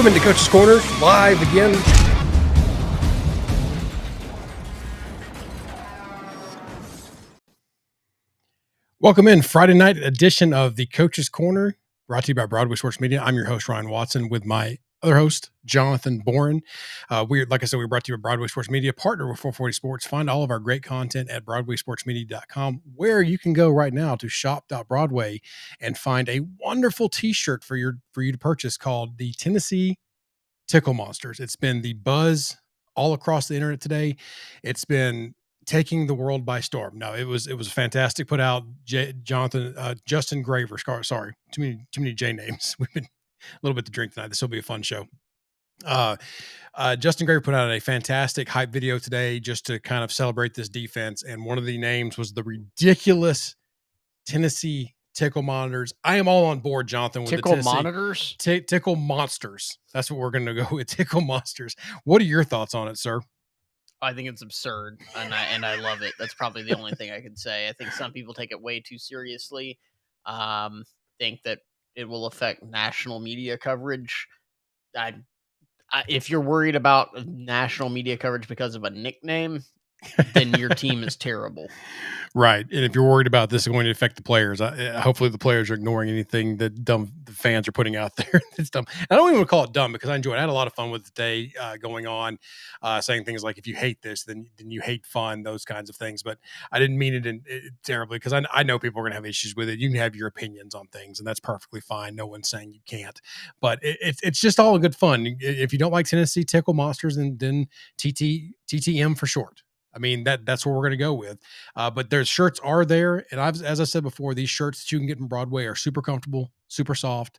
Welcome into Coach's Corner, live again. Welcome in Friday night edition of the Coach's Corner, brought to you by Broadway Sports Media. I'm your host, Ryan Watson, with my other host, Jonathan Boren. We're brought to you by Broadway Sports Media, partner with 440 Sports. Find all of our great content at BroadwaySportsMedia.com, where you can go right now to shop.broadway and find a wonderful T-shirt for you to purchase called the Tennessee Tickle Monsters. It's been the buzz all across the internet today. It's been taking the world by storm. No, it was fantastic. Put out Justin Graver. Sorry, too many J names. We've been a little bit to drink tonight. This will be a fun show. Justin Graver put out a fantastic hype video today just to kind of celebrate this defense. And one of the names was the ridiculous Tennessee Tickle Monitors. I am all on board, Jonathan, with Tickle the Monitors? Tickle Monsters. That's what we're going to go with, Tickle Monsters. What are your thoughts on it, sir? I think it's absurd, and I love it. That's probably the only thing I can say. I think some people take it way too seriously. Think that it will affect national media coverage. If you're worried about national media coverage because of a nickname, then your team is terrible. Right. And if you're worried about this going to affect the players, hopefully the players are ignoring anything that the fans are putting out there. It's dumb. I don't even want to call it dumb because I enjoyed it. I had a lot of fun with the day going on, saying things like, if you hate this, then you hate fun, those kinds of things. But I didn't mean it terribly because I know people are going to have issues with it. You can have your opinions on things, and that's perfectly fine. No one's saying you can't. But it's just all good fun. If you don't like Tennessee Tickle Monsters, then TTM for short. I mean, that's what we're going to go with. But their shirts are there. And as I said before, these shirts that you can get from Broadway are super comfortable, super soft.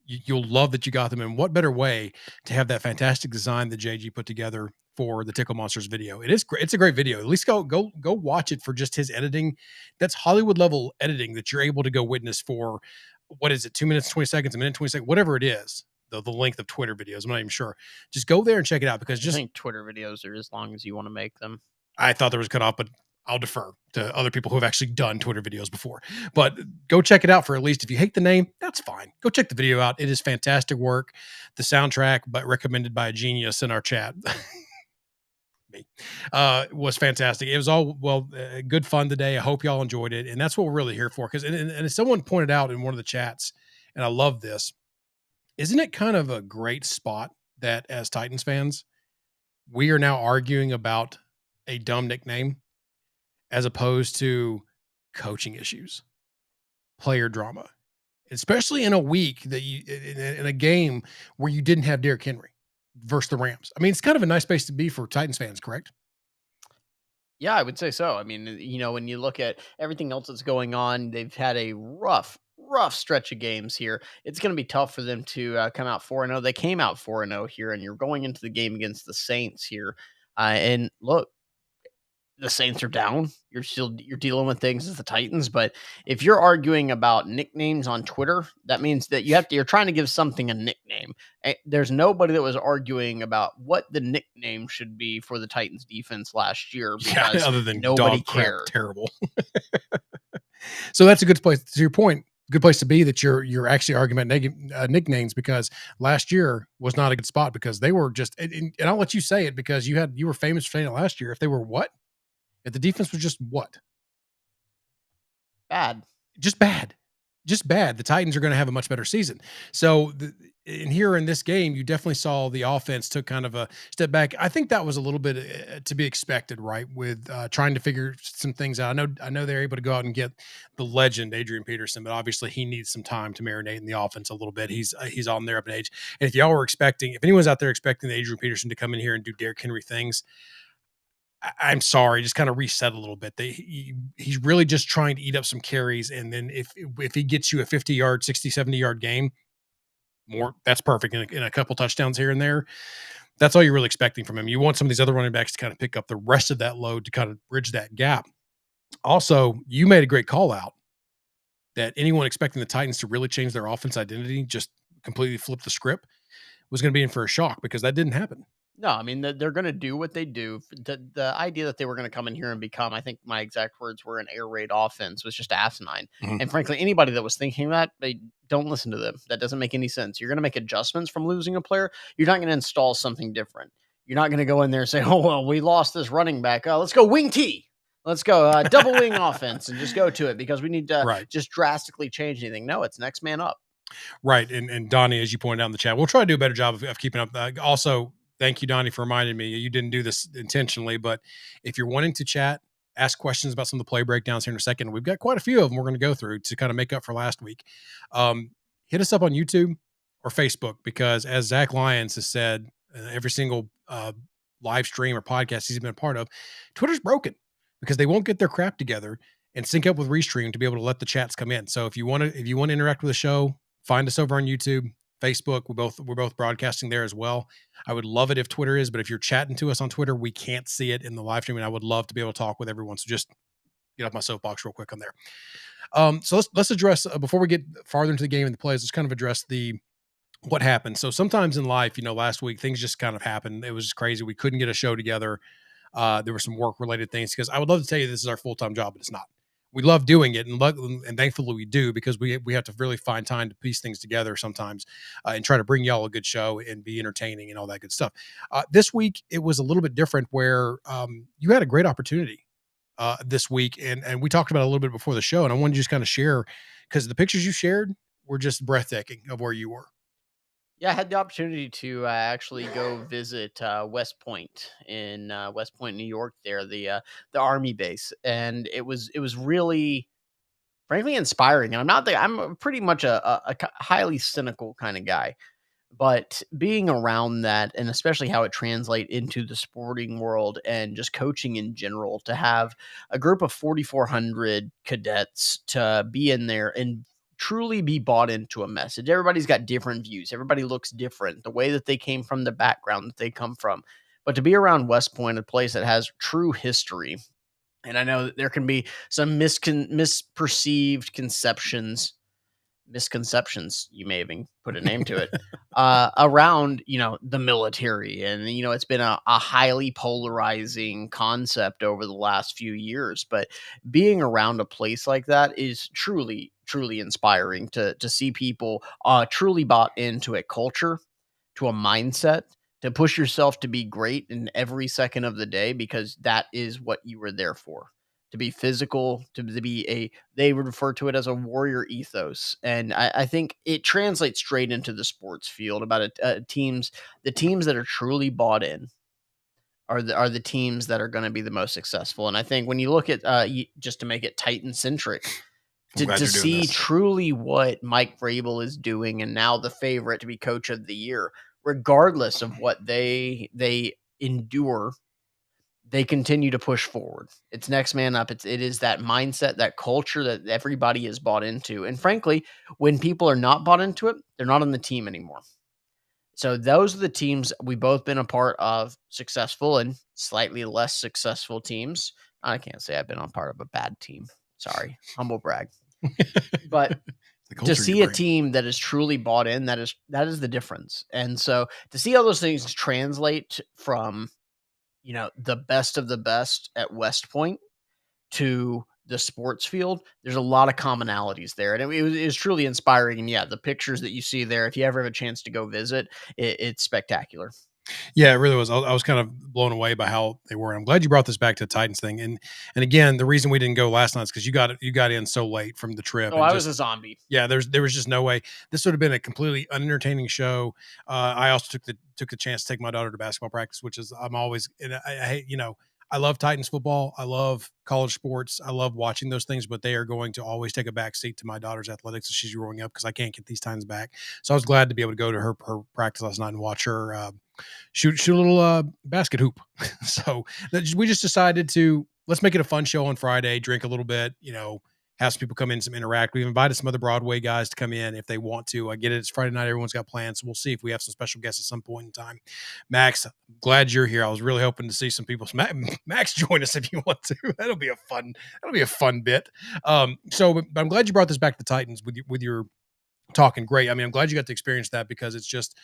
You'll love that you got them. And what better way to have that fantastic design that JG put together for the Tickle Monsters video? It is great. It's a great video. At least go watch it for just his editing. That's Hollywood level editing that you're able to go witness for, what is it, 2 minutes, 20 seconds, a minute, 20 seconds, whatever it is. The length of Twitter videos. I'm not even sure. Just go there and check it out because I think Twitter videos are as long as you want to make them. I thought there was a cutoff, but I'll defer to other people who have actually done Twitter videos before. But go check it out for at least. If you hate the name, that's fine. Go check the video out. It is fantastic work. The soundtrack, but recommended by a genius in our chat, me, was fantastic. It was all good fun today. I hope y'all enjoyed it, and that's what we're really here for. Because and as someone pointed out in one of the chats, and I love this. Isn't it kind of a great spot that as Titans fans, we are now arguing about a dumb nickname as opposed to coaching issues, player drama, especially in a week that in a game where you didn't have Derrick Henry versus the Rams. I mean, it's kind of a nice place to be for Titans fans, correct? Yeah, I would say so. I mean, when you look at everything else that's going on, they've had a rough stretch of games here. It's going to be tough for them to come out 4-0. They came out 4-0 here, and you're going into the game against the Saints here. And look, the Saints are down. You're dealing with things as the Titans, but if you're arguing about nicknames on Twitter, that means that you're trying to give something a nickname. There's nobody that was arguing about what the nickname should be for the Titans defense last year because other than nobody dog crap, cared. Terrible. So that's a good place. To your point, good place to be that you're actually arguing about nicknames, because last year was not a good spot because they were just, and I'll let you say it because you were famous for saying it last year. If they were what? If the defense was just what? Bad. Just bad. The Titans are going to have a much better season. So here in this game, you definitely saw the offense took kind of a step back. I think that was a little bit to be expected, right? With trying to figure some things out. I know they're able to go out and get the legend Adrian Peterson, but obviously he needs some time to marinate in the offense a little bit. He's on there up in age. And if anyone's out there expecting Adrian Peterson to come in here and do Derrick Henry things, I'm sorry, just kind of reset a little bit. He's really just trying to eat up some carries. And then if he gets you a 50-yard, 60, 70-yard game, that's perfect. In a couple touchdowns here and there, that's all you're really expecting from him. You want some of these other running backs to kind of pick up the rest of that load to kind of bridge that gap. Also, you made a great call out that anyone expecting the Titans to really change their offense identity, just completely flip the script, was going to be in for a shock because that didn't happen. No, I mean, they're gonna do what they do. The idea that they were gonna come in here and become, I think my exact words were, an air raid offense was just asinine. Mhm. And frankly, anybody that was thinking that, they don't listen to them. That doesn't make any sense. You're gonna make adjustments from losing a player. You're not gonna install something different. You're not gonna go in there and say, "Oh well, we lost this running back. Let's go wing T. Let's go double wing offense and just go to it because we need to Right. just drastically change anything." No, it's next man up. Right. And Donnie, as you pointed out in the chat, we'll try to do a better job of keeping up. Also, thank you, Donnie, for reminding me. You didn't do this intentionally, but if you're wanting to chat, ask questions about some of the play breakdowns here in a second. We've got quite a few of them we're going to go through to kind of make up for last week. Hit us up on YouTube or Facebook because, as Zach Lyons has said, every single live stream or podcast he's been a part of, Twitter's broken because they won't get their crap together and sync up with Restream to be able to let the chats come in. So if you want to interact with the show, find us over on YouTube, Facebook. We're both broadcasting there as well. I would love it if Twitter is, but if you're chatting to us on Twitter, we can't see it in the live stream, and I would love to be able to talk with everyone. So just get off my soapbox real quick on there. So let's address before we get farther into the game and the plays. Let's kind of address the what happened. So sometimes in life, last week things just kind of happened. It was just crazy. We couldn't get a show together. There were some work related things because I would love to tell you this is our full time job, but it's not. We love doing it, and thankfully we do because we have to really find time to piece things together sometimes and try to bring y'all a good show and be entertaining and all that good stuff. This week it was a little bit different where you had a great opportunity this week, and we talked about it a little bit before the show, and I wanted to just kind of share because the pictures you shared were just breathtaking of where you were. Yeah, I had the opportunity to actually go visit West Point in West Point, New York. There, the Army base, and it was really, frankly, inspiring. And I'm pretty much a highly cynical kind of guy, but being around that, and especially how it translate into the sporting world and just coaching in general, to have a group of 4,400 cadets to be in there and truly be bought into a message. Everybody's got different views. Everybody looks different. The way that they came from, the background that they come from. But to be around West Point, a place that has true history, and I know that there can be some misperceived misconceptions, you may even put a name to it, around, the military. And, it's been a highly polarizing concept over the last few years. But being around a place like that is truly, truly inspiring to see people truly bought into a culture, to a mindset, to push yourself to be great in every second of the day because that is what you were there for. To be physical, to be they would refer to it as a warrior ethos. And I think it translates straight into the sports field about the teams that are truly bought in are the teams that are going to be the most successful. And I think when you look at just to make it Titan centric, I'm glad to you're doing see this. truly what Mike Vrabel is doing, and now the favorite to be coach of the year, regardless of what they endure, they continue to push forward. It's next man up. It is that mindset, that culture that everybody is bought into. And frankly, when people are not bought into it, they're not on the team anymore. So those are the teams we've both been a part of, successful and slightly less successful teams. I can't say I've been on part of a bad team. Sorry, humble brag. But The to culture you see a bring. team that is truly bought in, that is the difference. And so to see all those things translate from, the best of the best at West Point to the sports field, there's a lot of commonalities there. And it was truly inspiring. And yeah, the pictures that you see there, if you ever have a chance to go visit, it's spectacular. Yeah, it really was. I was kind of blown away by how they were. And I'm glad you brought this back to the Titans thing. And again, the reason we didn't go last night is because you got in so late from the trip Oh, and I was just a zombie. yeah, there was just no way. This would have been a completely unentertaining show. I also took the chance to take my daughter to basketball practice, which is I'm always and I hate I love Titans football. I love college sports. I love watching those things, but they are going to always take a back seat to my daughter's athletics as she's growing up because I can't get these Titans back. So I was glad to be able to go to her practice last night and watch her shoot a little basket hoop. So we just decided to let's make it a fun show on Friday. Drink a little bit, have some people come in, some interact. We've invited some other Broadway guys to come in if they want to. I get it. It's Friday night. Everyone's got plans. So we'll see if we have some special guests at some point in time. Max, glad you're here. I was really hoping to see some people. Max, join us if you want to. That'll be a fun bit. But I'm glad you brought this back to the Titans with your talking great. I mean, I'm glad you got to experience that because it's just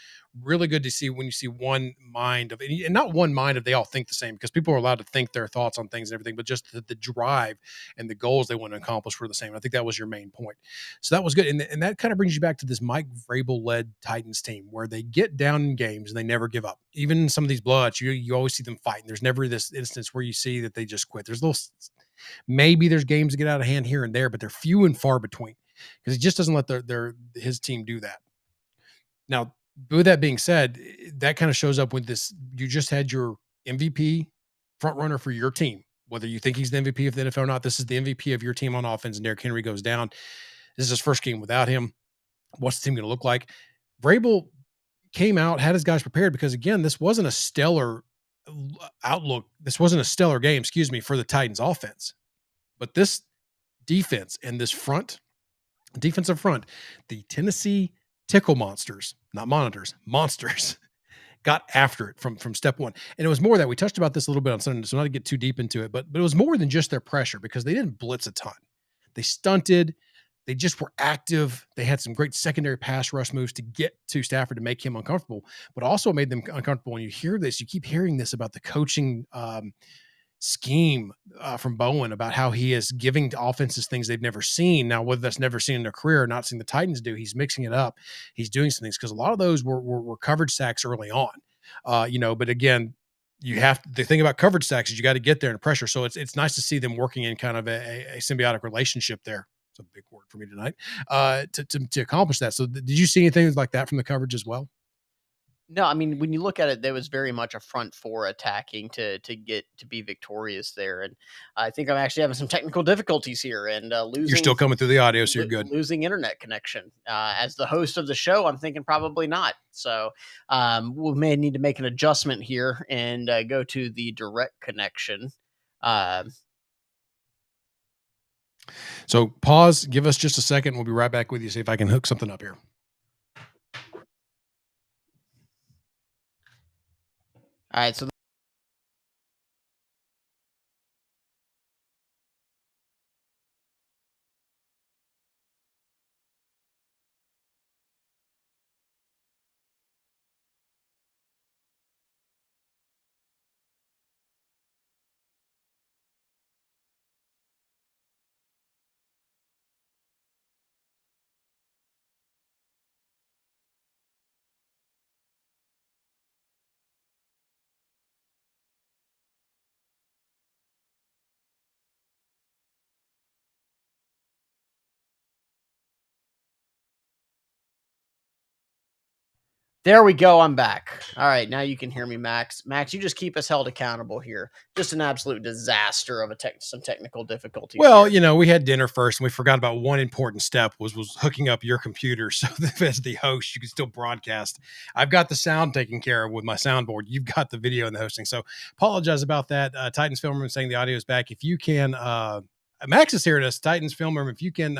really good to see when you see one mind of, and not one mind of they all think the same, because people are allowed to think their thoughts on things and everything, but just the drive and the goals they want to accomplish were the same. I think that was your main point. So that was good. And that kind of brings you back to this Mike Vrabel led Titans team where they get down in games and they never give up. Even in some of these blowouts, you always see them fighting. There's never this instance where you see that they just quit. There's little, maybe there's games that get out of hand here and there, but they're few and far between because he just doesn't let his team do that. Now, with that being said, that kind of shows up with this. You just had your MVP front runner for your team, whether you think he's the MVP of the NFL or not. This is the MVP of your team on offense, and Derrick Henry goes down. This is his first game without him. What's the team going to look like? Vrabel came out, had his guys prepared because, again, this wasn't a stellar outlook. This wasn't a stellar game, excuse me, for the Titans offense. But this defense and this defensive front, the Tennessee Tickle Monsters, not monitors, monsters, got after it from step one. And it was more that we touched about this a little bit on Sunday, so not to get too deep into it, but it was more than just their pressure because they didn't blitz a ton. They stunted. They just were active. They had some great secondary pass rush moves to get to Stafford to make him uncomfortable, but also made them uncomfortable. When you hear this, you keep hearing this about the coaching scheme from Bowen about how he is giving to offenses things they've never seen. Now, whether that's never seen in their career or not seen the Titans do, he's mixing it up. He's doing some things because a lot of those were coverage sacks early on. But again, the thing about coverage sacks is you got to get there and pressure. So it's nice to see them working in kind of a symbiotic relationship there. It's a big word for me tonight, to accomplish that. So did you see anything like that from the coverage as well? No, I mean, when you look at it, there was very much a front four attacking to get to be victorious there, and I think I'm actually having some technical difficulties here and You're still coming through the audio, so you're good. losing internet connection. As the host of the show, I'm thinking probably not. So we may need to make an adjustment here and go to the direct connection. So pause, give us just a second. We'll be right back with you. See if I can hook something up here. All right, so there we go. I'm back. All right, now you can hear me, Max. Max, you just keep us held accountable here. Just an absolute disaster of some technical difficulties. Well, here. we had dinner first, and we forgot about one important step was hooking up your computer so that as the host, you can still broadcast. I've got the sound taken care of with my soundboard. You've got the video and the hosting. So apologize about that. Titans Film Room saying the audio is back. If you can, Max is hearing us. Titans Film Room. If you can,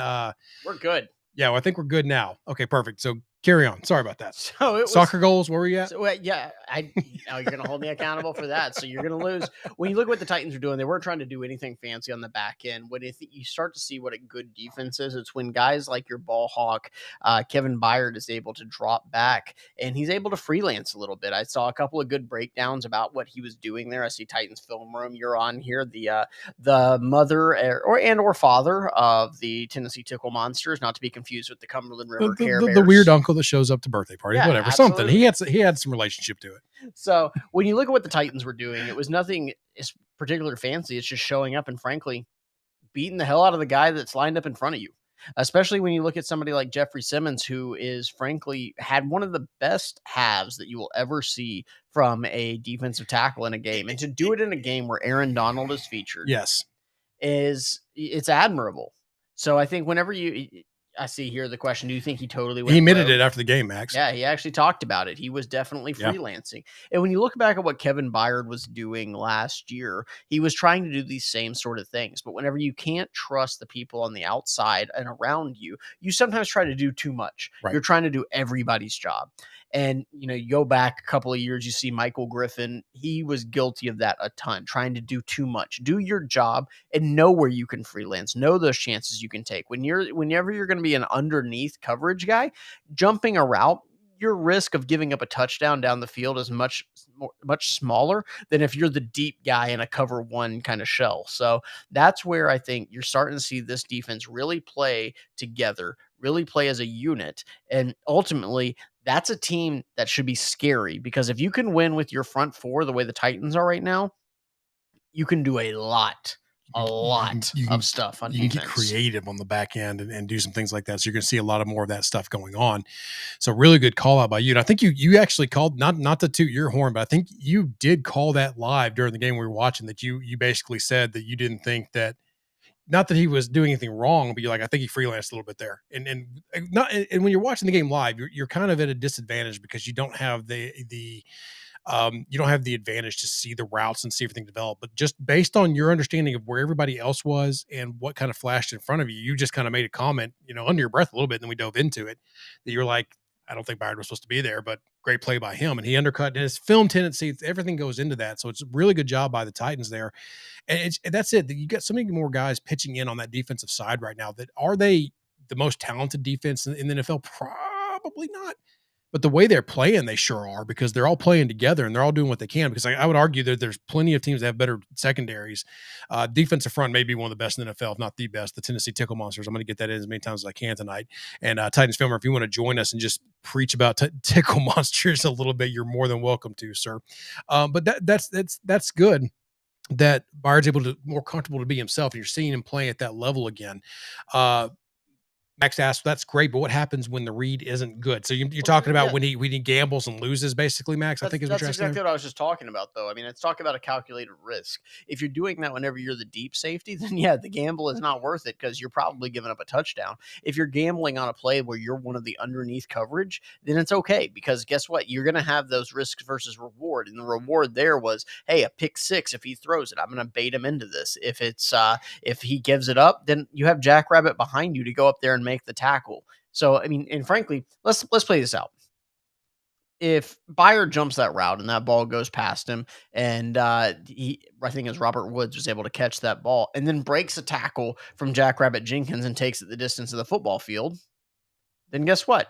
we're good. Yeah, well, I think we're good now. Okay, perfect. So carry on. Sorry about that. So soccer goals. Where were you at? So, yeah, now you're going to hold me accountable for that. So you're going to lose. When you look at what the Titans are doing, they weren't trying to do anything fancy on the back end. When you start to see what a good defense is, it's when guys like your ball hawk, Kevin Byard, is able to drop back and he's able to freelance a little bit. I saw a couple of good breakdowns about what he was doing there. I see Titans Film Room. You're on here. The mother or father of the Tennessee Tickle Monsters, not to be confused with the Cumberland River Care Bears. The weird uncle that shows up to birthday parties, Yeah, whatever, absolutely. something. He had some relationship to it. So when you look at what the Titans were doing, it was nothing particular fancy. It's just showing up and frankly beating the hell out of the guy that's lined up in front of you. Especially when you look at somebody like Jeffrey Simmons, who is frankly had one of the best halves that you will ever see from a defensive tackle in a game. And to do it in a game where Aaron Donald is featured, Yes, it's admirable. So I think whenever I see here the question, do you think he totally went he admitted rogue? it after the game, Max. Yeah, he actually talked about it. He was definitely freelancing. And when you look back at what Kevin Byard was doing last year, he was trying to do these same sort of things. But whenever you can't trust the people on the outside and around you, you sometimes try to do too much. Right. You're trying to do everybody's job. And, you go back a couple of years, you see Michael Griffin, he was guilty of that a ton, trying to do too much. Do your job and know where you can freelance, know those chances you can take. Whenever you're going to be an underneath coverage guy, jumping a route, your risk of giving up a touchdown down the field is much smaller than if you're the deep guy in a cover one kind of shell. So that's where I think you're starting to see this defense really play together, really play as a unit. And ultimately, that's a team that should be scary because if you can win with your front four the way the Titans are right now, you can do a You can lot you of can stuff on you can get defense. creative on the back end and do some things like that. So you're going to see a lot of more of that stuff going on. So really good call out by you. And I think you actually called, not to toot your horn, but I think you did call that live during the game we were watching, that you basically said that you didn't think that, not that he was doing anything wrong, but you're like, I think he freelanced a little bit there. And when you're watching the game live, you're kind of at a disadvantage because you don't have the advantage to see the routes and see everything develop. But just based on your understanding of where everybody else was and what kind of flashed in front of you, you just kind of made a comment, under your breath a little bit. And then we dove into it, that you're like, I don't think Byard was supposed to be there, but great play by him. And he undercut, and his film tendency, everything goes into that. So it's a really good job by the Titans there. And that's it. You got so many more guys pitching in on that defensive side right now. That, are they the most talented defense in the NFL? Probably not. But the way they're playing, they sure are, because they're all playing together and they're all doing what they can. Because I would argue that there's plenty of teams that have better secondaries. Defensive front may be one of the best in the NFL, if not the best. The Tennessee Tickle Monsters. I'm going to get that in as many times as I can tonight. And Titans Filmer, if you want to join us and just preach about Tickle Monsters a little bit, you're more than welcome to, sir. But that's good that Byard's able to, more comfortable to be himself, and you're seeing him play at that level again. Uh, Max asked, "That's great, but what happens when the read isn't good?" So you're Well, talking about yeah, when he gambles and loses, basically, Max, I That's think is what that's you're asking there? exactly what I was just talking about, though. I mean, it's talking about a calculated risk. If you're doing that whenever you're the deep safety, then yeah, the gamble is not worth it because you're probably giving up a touchdown. If you're gambling on a play where you're one of the underneath coverage, then it's okay because guess what? You're going to have those risks versus reward, and the reward there was, hey, a pick six if he throws it. I'm going to bait him into this. If he gives it up, then you have Jackrabbit behind you to go up there and make the tackle. So I mean, and frankly, let's play this out. If Byard jumps that route and that ball goes past him, and I think as Robert Woods was able to catch that ball and then breaks a tackle from Jackrabbit Jenkins and takes it the distance of the football field, then guess what?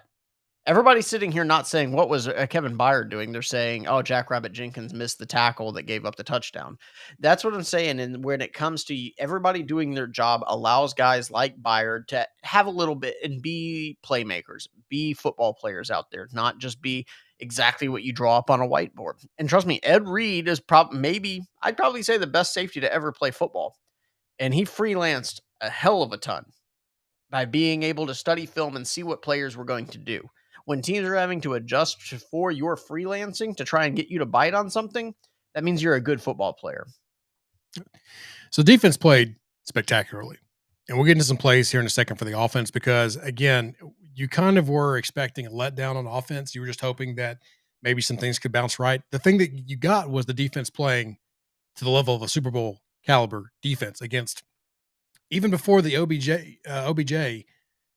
Everybody's sitting here not saying what was Kevin Byard doing. They're saying, "Oh, Jackrabbit Jenkins missed the tackle that gave up the touchdown." That's what I'm saying. And when it comes to everybody doing their job, allows guys like Byard to have a little bit and be playmakers, be football players out there, not just be exactly what you draw up on a whiteboard. And trust me, Ed Reed is probably maybe I'd probably say the best safety to ever play football, and he freelanced a hell of a ton by being able to study film and see what players were going to do. When teams are having to adjust for your freelancing to try and get you to bite on something, that means you're a good football player. So defense played spectacularly. And we'll get into some plays here in a second for the offense, because again, you kind of were expecting a letdown on offense. You were just hoping that maybe some things could bounce right. The thing that you got was the defense playing to the level of a Super Bowl caliber defense against, even before the OBJ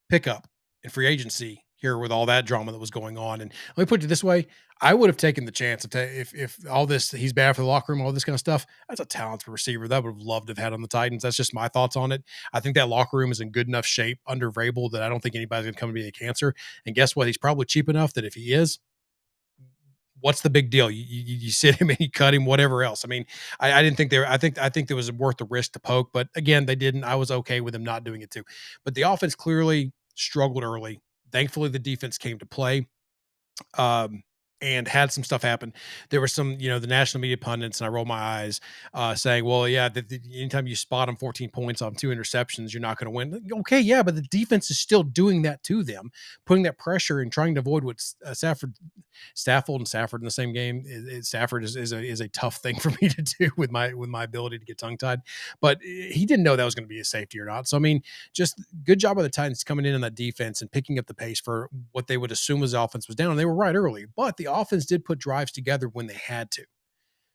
pickup in free agency here, with all that drama that was going on. And let me put it this way: I would have taken the chance of if all this, he's bad for the locker room, all this kind of stuff. That's a talented receiver that I would have loved to have had on the Titans. That's just my thoughts on it. I think that locker room is in good enough shape under Vrabel that I don't think anybody's going to come to be a cancer. And guess what? He's probably cheap enough that if he is, what's the big deal? You sit him and you cut him, whatever else. I mean, I didn't think I think there was worth the risk to poke, but again, they didn't. I was okay with them not doing it too. But the offense clearly struggled early. Thankfully, the defense came to play. Um, and had some stuff happen. There were some, the national media pundits, and I roll my eyes, saying, "Well, yeah, anytime you spot them 14 points on two interceptions, you're not going to win." Like, okay, yeah, but the defense is still doing that to them, putting that pressure and trying to avoid what Stafford and Safford in the same game. Stafford is a tough thing for me to do with my ability to get tongue tied, but he didn't know that was going to be a safety or not. So I mean, just good job by the Titans coming in on that defense and picking up the pace for what they would assume was the offense was down. And they were right early, but the offense did put drives together when they had to.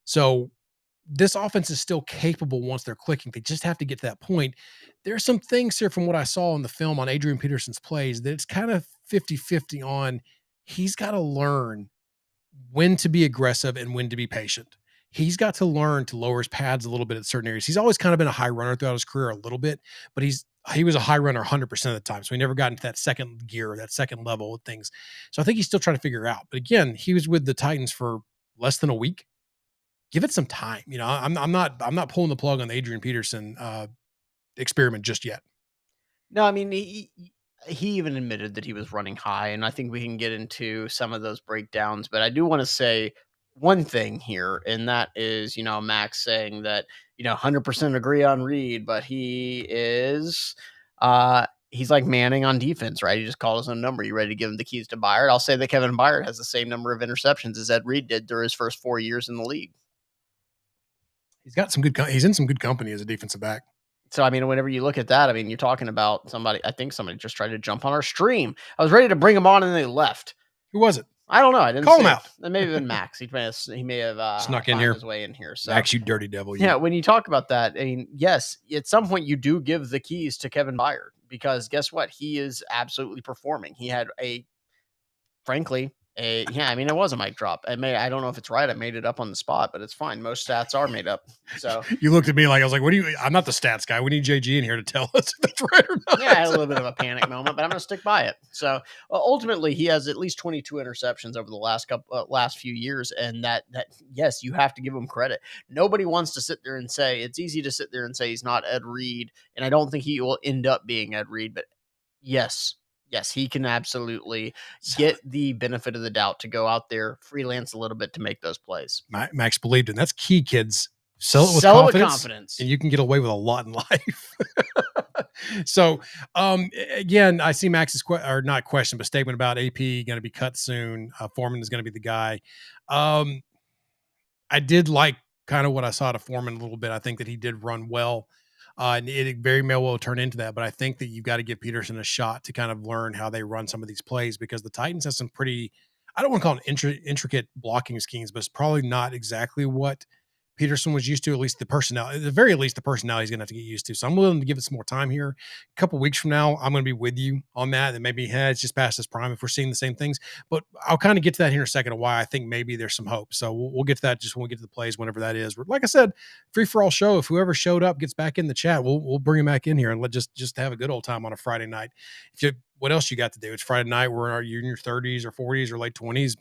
So this offense is still capable once they're clicking. They just have to get to that point. There are some things here from what I saw in the film on Adrian Peterson's plays that it's kind of 50-50 on. he's got to learn when to be aggressive and when to be patient. He's got to learn to lower his pads a little bit at certain areas. He's always kind of been a high runner throughout his career a little bit, but he was a high runner 100% of the time. So he never got into that second gear, that second level of things. So I think he's still trying to figure it out. But again, he was with the Titans for less than a week. Give it some time. You know, I'm not pulling the plug on the Adrian Peterson experiment just yet. No, I mean, he even admitted that he was running high, and I think we can get into some of those breakdowns. But I do want to say one thing here, and that is, Max saying that 100% agree on Reed, but he's like Manning on defense, right? He just called his own number. You ready to give him the keys to Byard? I'll say that Kevin Byard has the same number of interceptions as Ed Reed did through his first 4 years in the league. He's in some good company as a defensive back. So, I mean, whenever you look at that, I mean, you're talking about somebody. I think somebody just tried to jump on our stream. I was ready to bring him on, and they left. Who was it? I don't know. I didn't call see him it. out. It may have been Max. He may have Snuck in found here. his way in here. So, Max, you dirty devil. You. Yeah, when you talk about that, I mean, yes, at some point you do give the keys to Kevin Byard because guess what? He is absolutely performing. He had frankly, I mean, it was a mic drop. I don't know if it's right. I made it up on the spot, but it's fine. Most stats are made up. So you looked at me like I was like, "What do you?" I'm not the stats guy. We need JG in here to tell us if that's right or not. Yeah, I had a little bit of a panic moment, but I'm going to stick by it. So ultimately, he has at least 22 interceptions over the last few years, and that yes, you have to give him credit. Nobody wants to sit there and say it's easy to sit there and say he's not Ed Reed, and I don't think he will end up being Ed Reed, but yes, he can absolutely get the benefit of the doubt to go out there, freelance a little bit to make those plays. Max believed in. That's key, kids. Sell it with confidence, and you can get away with a lot in life. So, again, I see Max's not question, but statement about AP going to be cut soon. Foreman is going to be the guy. I did like kind of what I saw to Foreman a little bit. I think that he did run well. And it very well will turn into that. But I think that you've got to give Peterson a shot to kind of learn how they run some of these plays because the Titans have some pretty, I don't want to call it intricate blocking schemes, but it's probably not exactly what Peterson was used to, at least the personnel, at the very least, the personnel he's going to have to get used to. So I'm willing to give it some more time here. A couple weeks from now, I'm going to be with you on that. And maybe it's just past his prime if we're seeing the same things. But I'll kind of get to that here in a second of why I think maybe there's some hope. So we'll get to that just when we get to the plays, whenever that is. Like I said, free for all show. If whoever showed up gets back in the chat, we'll bring him back in here and let just have a good old time on a Friday night. What else you got to do? It's Friday night. You're in your 30s or 40s or late 20s.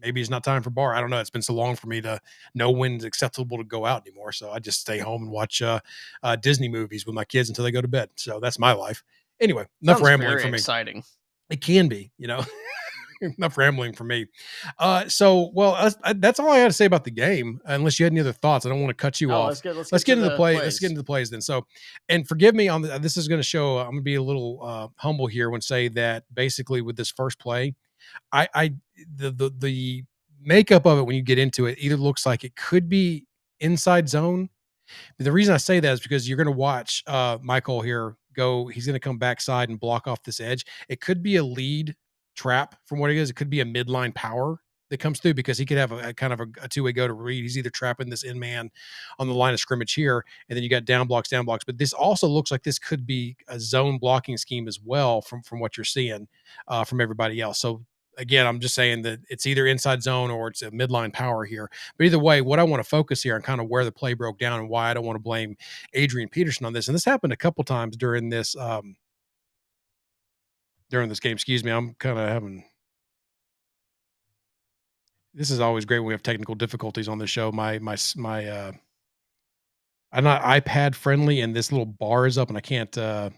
Maybe it's not time for bar. I don't know. It's been so long for me to know when it's acceptable to go out anymore. So I just stay home and watch Disney movies with my kids until they go to bed. So that's my life. Anyway, enough rambling for me. Exciting. It can be, enough rambling for me. That's all I had to say about the game. Unless you had any other thoughts, I don't want to cut you off. Let's get into the play. Let's get into the plays then. So, and forgive me on this is going to show. I'm going to be a little humble here when say that basically with this first play. The makeup of it when you get into it either looks like it could be inside zone. But the reason I say that is because you're going to watch Michael here go. He's going to come backside and block off this edge. It could be a lead trap from what it is. It could be a midline power that comes through because he could have a kind of a two-way go to Reed. He's either trapping this in man on the line of scrimmage here, and then you got down blocks. But this also looks like this could be a zone blocking scheme as well from what you're seeing from everybody else. So again, I'm just saying that it's either inside zone or it's a midline power here. But either way, what I want to focus here on kind of where the play broke down and why I don't want to blame Adrian Peterson on this. And this happened a couple times during this game. Excuse me. I'm kind of having. This is always great when we have technical difficulties on the show. I'm not iPad friendly, and this little bar is up, and I can't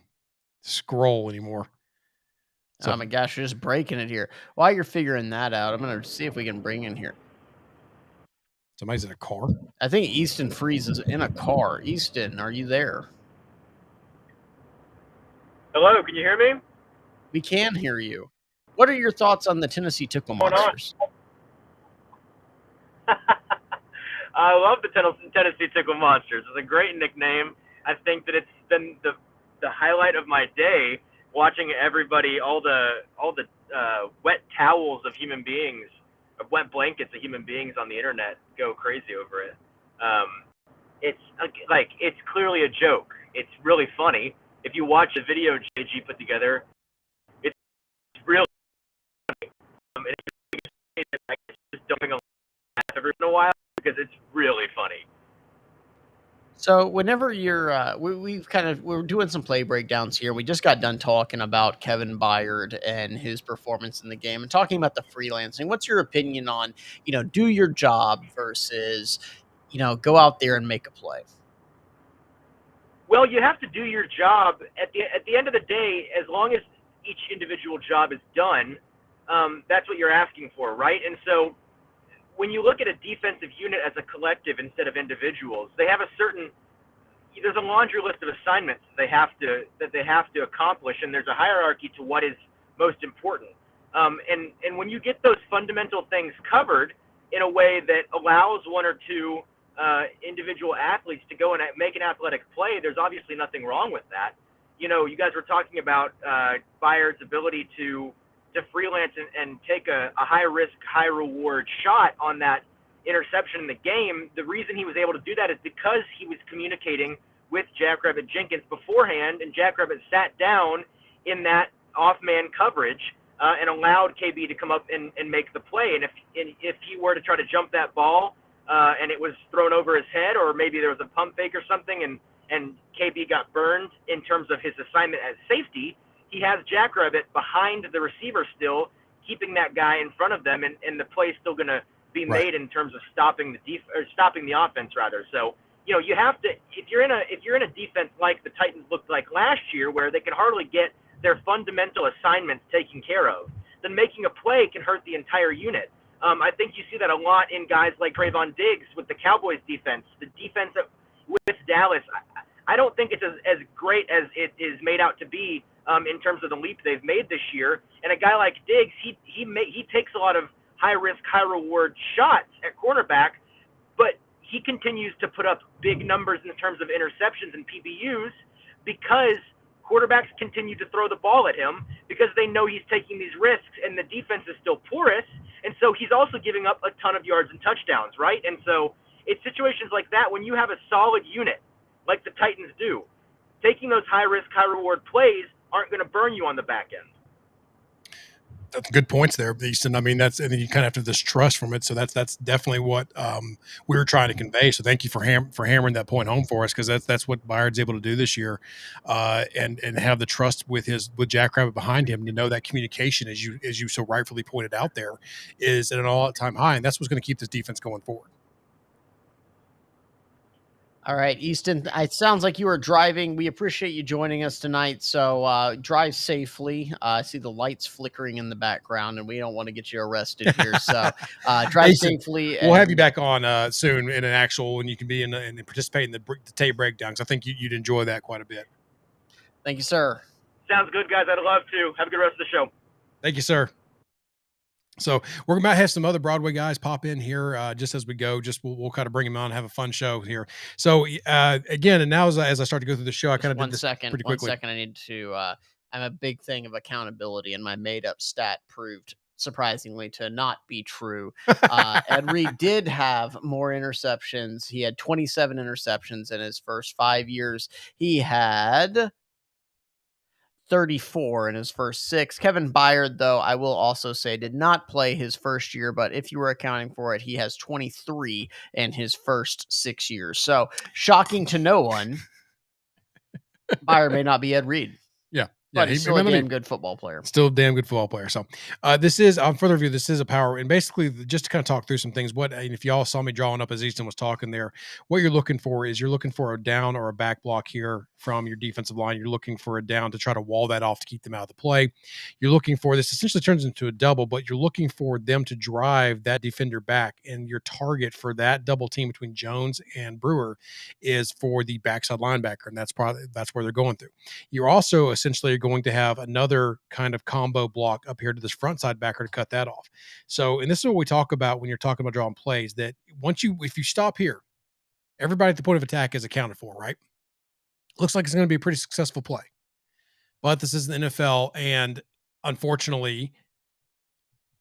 scroll anymore. So, oh my gosh, you're just breaking it here. While you're figuring that out, I'm going to see if we can bring in here. Somebody's in a car? I think Easton Freeze is in a car. Easton, are you there? Hello, can you hear me? We can hear you. What are your thoughts on the Tennessee Tickle Monsters? I love the Tennessee Tickle Monsters. It's a great nickname. I think that it's been the highlight of my day, watching everybody, all the wet towels of human beings, wet blankets of human beings on the internet go crazy over it. It's clearly a joke. It's really funny. If you watch the video JG put together, it's really funny. It's I guess just dumping a laugh every once in a while because it's really funny. So whenever we're doing some play breakdowns here. We just got done talking about Kevin Byard and his performance in the game and talking about the freelancing. What's your opinion on, do your job versus, go out there and make a play? Well, you have to do your job at the end of the day. As long as each individual job is done, that's what you're asking for, right? And so when you look at a defensive unit as a collective instead of individuals, they have there's a laundry list of assignments that they have to accomplish, and there's a hierarchy to what is most important. And when you get those fundamental things covered in a way that allows one or two individual athletes to go and make an athletic play, there's obviously nothing wrong with that. You guys were talking about Byard's ability to freelance and take a high risk, high reward shot on that interception in the game. The reason he was able to do that is because he was communicating with Jackrabbit Jenkins beforehand, and Jackrabbit sat down in that off-man coverage and allowed KB to come up and make the play. And if he were to try to jump that ball and it was thrown over his head, or maybe there was a pump fake or something, and KB got burned in terms of his assignment as safety, he has Jackrabbit behind the receiver still, keeping that guy in front of them, and the play's still going to be made in terms of stopping the offense rather. So you have to, if you're in a defense like the Titans looked like last year, where they could hardly get their fundamental assignments taken care of, then making a play can hurt the entire unit. I think you see that a lot in guys like Trayvon Diggs with the Cowboys defense. The defense with Dallas, I don't think it's as great as it is made out to be in terms of the leap they've made this year. And a guy like Diggs, he takes a lot of high risk, high reward shots at cornerback, but he continues to put up big numbers in terms of interceptions and PBUs because quarterbacks continue to throw the ball at him because they know he's taking these risks, and the defense is still porous. And so he's also giving up a ton of yards and touchdowns, right? And so it's situations like that when you have a solid unit like the Titans do, taking those high risk, high reward plays aren't going to burn you on the back end. That's good points there, Easton. I mean, and then you kind of have to have this trust from it. So that's definitely what we were trying to convey. So thank you for hammering that point home for us, because that's what Byard's able to do this year, and have the trust with Jackrabbit behind him. That communication, as you so rightfully pointed out, there is at an all-time high, and that's what's going to keep this defense going forward. All right, Easton, it sounds like you are driving. We appreciate you joining us tonight. So drive safely. I see the lights flickering in the background, and we don't want to get you arrested here. So drive Easton, safely. We'll have you back on soon in an actual, when you can be in and participate in the tape breakdowns. I think you'd enjoy that quite a bit. Thank you, sir. Sounds good, guys. I'd love to. Have a good rest of the show. Thank you, sir. So we're about to have some other Broadway guys pop in here just as we go. We'll kind of bring them on and have a fun show here. So again, and now as I start to go through the show, I kind of did this pretty quickly. 1 second. I need to. I'm a big thing of accountability, and my made-up stat proved surprisingly to not be true. Ed Reed did have more interceptions. He had 27 interceptions in his first 5 years. He had 34 in his first 6. Kevin Byard, though, I will also say, did not play his first year, but if you were accounting for it, he has 23 in his first 6 years. So, shocking to no one, Byard may not be Ed Reed. Yeah, but he's still a damn good football player. Still a damn good football player. So this is, on further review, this is a power. And basically, just to kind of talk through some things, and if y'all saw me drawing up as Easton was talking there, what you're looking for is you're looking for a down or a back block here from your defensive line. You're looking for a down to try to wall that off to keep them out of the play. You're looking for, this essentially turns into a double, but you're looking for them to drive that defender back. And your target for that double team between Jones and Brewer is for the backside linebacker. And that's where they're going through. You're also essentially going to have another kind of combo block up here to this front side backer to cut that off. So, and this is what we talk about when you're talking about drawing plays, that if you stop here, everybody at the point of attack is accounted for, right? Looks like it's going to be a pretty successful play. But this is the NFL, and unfortunately,